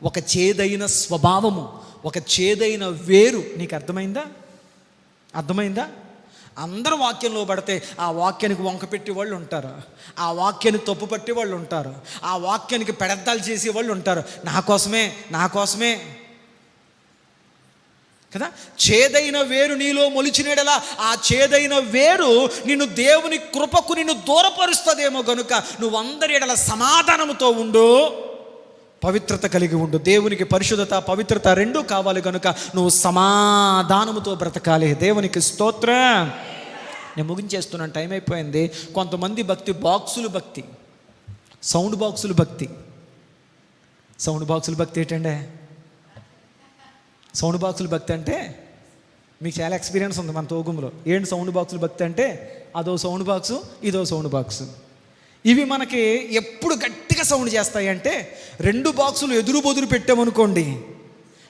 ఒక చేదైన స్వభావము, ఒక చేదైన వేరు. నీకు అర్థమైందా? అర్థమైందా? అందరూ వాక్యంలో పడితే ఆ వాక్యానికి వంక పెట్టి వాళ్ళు ఉంటారు, ఆ వాక్యాన్ని తప్పు పట్టి వాళ్ళు ఉంటారు, ఆ వాక్యానికి పెడద్దాలు చేసే వాళ్ళు ఉంటారు. నా కోసమే కదా. చేదైన వేరు నీలో మొలిచినడలా ఆ చేదైన వేరు నిన్ను దేవుని కృపకు నిన్ను దూరపరుస్తుందేమో గనుక నువ్వు అందరి ఎడల సమాధానముతో ఉండు, పవిత్రత కలిగి ఉండు. దేవునికి పరిశుద్ధత, పవిత్రత రెండూ కావాలి కనుక నువ్వు సమాధానముతో బ్రతకాలి. దేవునికి స్తోత్రం. నేను ముగించేస్తున్నాను, టైం అయిపోయింది. కొంతమంది భక్తి బాక్సులు భక్తి, సౌండ్ బాక్సులు భక్తి. సౌండ్ బాక్సులు భక్తి ఏంటంటే, సౌండ్ బాక్సులు భక్తి అంటే మీకు చాలా ఎక్స్పీరియన్స్ ఉంది మన తోగుంలో. ఏంటి సౌండ్ బాక్సులు భక్తి అంటే? అదో సౌండ్ బాక్సు, ఇదో సౌండ్ బాక్సు. ఇవి మనకి ఎప్పుడు గట్టిగా సౌండ్ చేస్తాయి అంటే, 2 బాక్సులు ఎదురు బొదురు పెట్టామనుకోండి,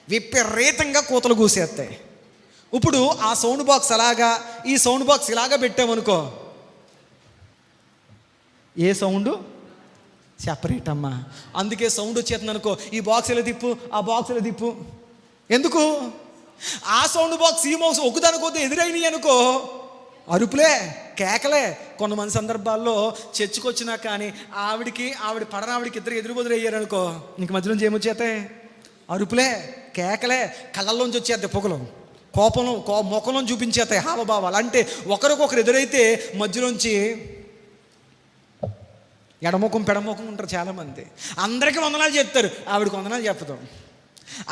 విపరీతంగా కూతలు కూసేస్తాయి. ఇప్పుడు ఆ సౌండ్ బాక్స్ అలాగా, ఈ సౌండ్ బాక్స్ ఇలాగా పెట్టామనుకో, ఏ సౌండ్ సెపరేట్ అమ్మా. అందుకే సౌండ్ వచ్చేస్తుంది అనుకో, ఈ బాక్స్ ఎలా తిప్పు, ఆ బాక్స్ ఎలా తిప్పు. ఎందుకు? ఆ సౌండ్ బాక్స్ ఈ బాక్స్ ఒకదానికొద్దు ఎదురైనవి అనుకో, అరుపులే, కేకలే. కొంతమంది సందర్భాల్లో చర్చకొచ్చినా కానీ ఆవిడ పడనావిడికి ఇద్దరు ఎదురు బదురు అయ్యారనుకో, ఇంక మధ్యలోంచి ఏమొచ్చేస్తాయి? అరుపులే, కేకలే, కళ్ళల్లోంచి వచ్చేస్తాయి పొగలు, కోపంలో ముఖంలో చూపించేస్తాయి హావభావాలు. అంటే ఒకరికొకరు ఎదురైతే మధ్యలోంచి ఎడముఖం పెడముఖం ఉంటారు చాలామంది. అందరికీ వందనాలు చెప్తారు, ఆవిడకి వందనాలు చెప్పదు.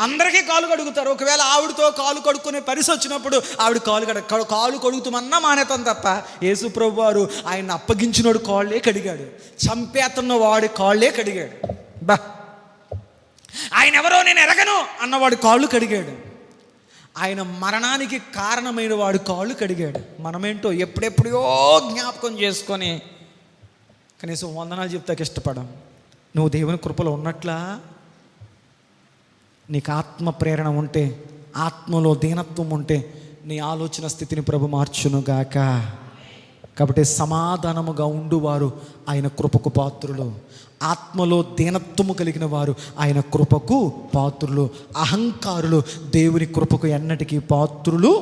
అందరికీ కాలు కడుగుతారు. ఒకవేళ ఆవిడతో కాలు కడుక్కునే పరిస్థితి వచ్చినప్పుడు ఆవిడ కాలు కడుగుతామన్నా మానేతాం తప్ప, యేసు ప్రభు వారు ఆయన అప్పగించినోడు కాళ్ళే కడిగాడు, చంపేస్తున్న వాడి కాళ్ళే కడిగాడు. ఆయన ఎవరో నేను ఎరగను అన్నవాడు కాళ్ళు కడిగాడు. ఆయన మరణానికి కారణమైన వాడు కాళ్ళు కడిగాడు. మనమేంటో ఎప్పుడెప్పుడో జ్ఞాపకం చేసుకొని కనీసం వందనాలు చెప్తాకి ఇష్టపడం. నువ్వు దేవుని కృపలో ఉన్నట్లా? నీకు ఆత్మ ప్రేరణ ఉంటే, ఆత్మలో దీనత్వం ఉంటే నీ ఆలోచన స్థితిని ప్రభు మార్చునుగాక. కాబట్టి సమాధానముగా ఉండువారు ఆయన కృపకు పాత్రులు, ఆత్మలో దీనత్వము కలిగిన వారు ఆయన కృపకు పాత్రులు. అహంకారులు దేవుని కృపకు ఎన్నటికీ పాత్రులు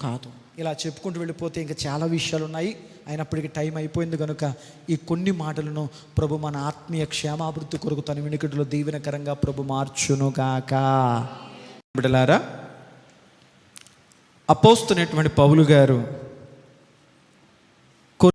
కాదు. ఇలా చెప్పుకుంటూ వెళ్ళిపోతే ఇంకా చాలా విషయాలు ఉన్నాయి. అయినప్పటికీ టైం అయిపోయింది కనుక ఈ కొన్ని మాటలను ప్రభు మన ఆత్మీయ క్షేమాభివృద్ధి కొరకు తన వినికిడిలో దీవెనకరంగా ప్రభు మార్చునుగాక. బిడ్డలారా, అపోస్తున్నటువంటి పౌలు గారు